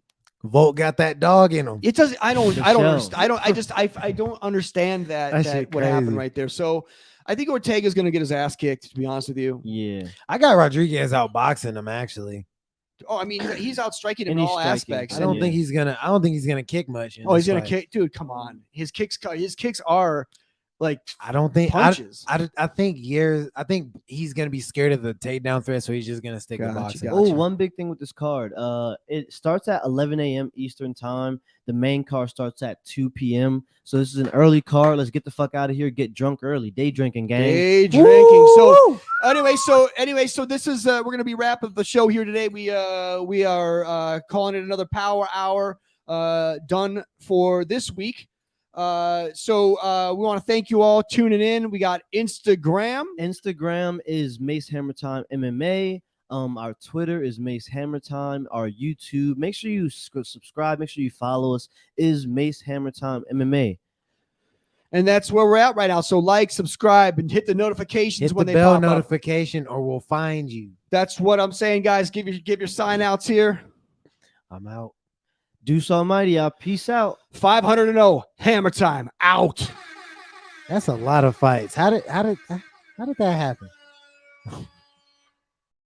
Volt got that dog in him. It does. I don't For understand. sure. I don't understand that shit what happened crazy. right there. So I think Ortega's going to get his ass kicked, to be honest with you. Yeah. I got Rodriguez outboxing him actually. Oh, I mean, he's out striking him And in he's all striking. aspects. I don't Yeah. think he's gonna kick much. Oh, he's going to kick, dude. Come on, his kicks are like I don't think punches. I think he's gonna be scared of the takedown threat, so he's just gonna stick with Gotcha, boxing. gotcha. Oh, one big thing with this card. It starts at 11 a.m. Eastern time. The main card starts at 2 p.m. So this is an early card. Let's get the fuck out of here. Get drunk early. Day drinking, gang. Day drinking. So anyway, so this is we're gonna be wrapping up the show here today. We are calling it another Power Hour done for this week. So we want to thank you all tuning in. We got Instagram. Instagram is Mace Hammertime MMA. Our Twitter is Mace Hammertime. Our YouTube, make sure you subscribe. Make sure you follow us. Is Mace Hammertime MMA. And that's where we're at right now. So like, subscribe, and hit the notifications Hit when the they bell pop up. notification, or we'll find you. That's what I'm saying, guys. Give your sign outs here. I'm out. Deuce Almighty, y'all. Peace out. 500-0. Hammer time out. That's a lot of fights. How did that happen?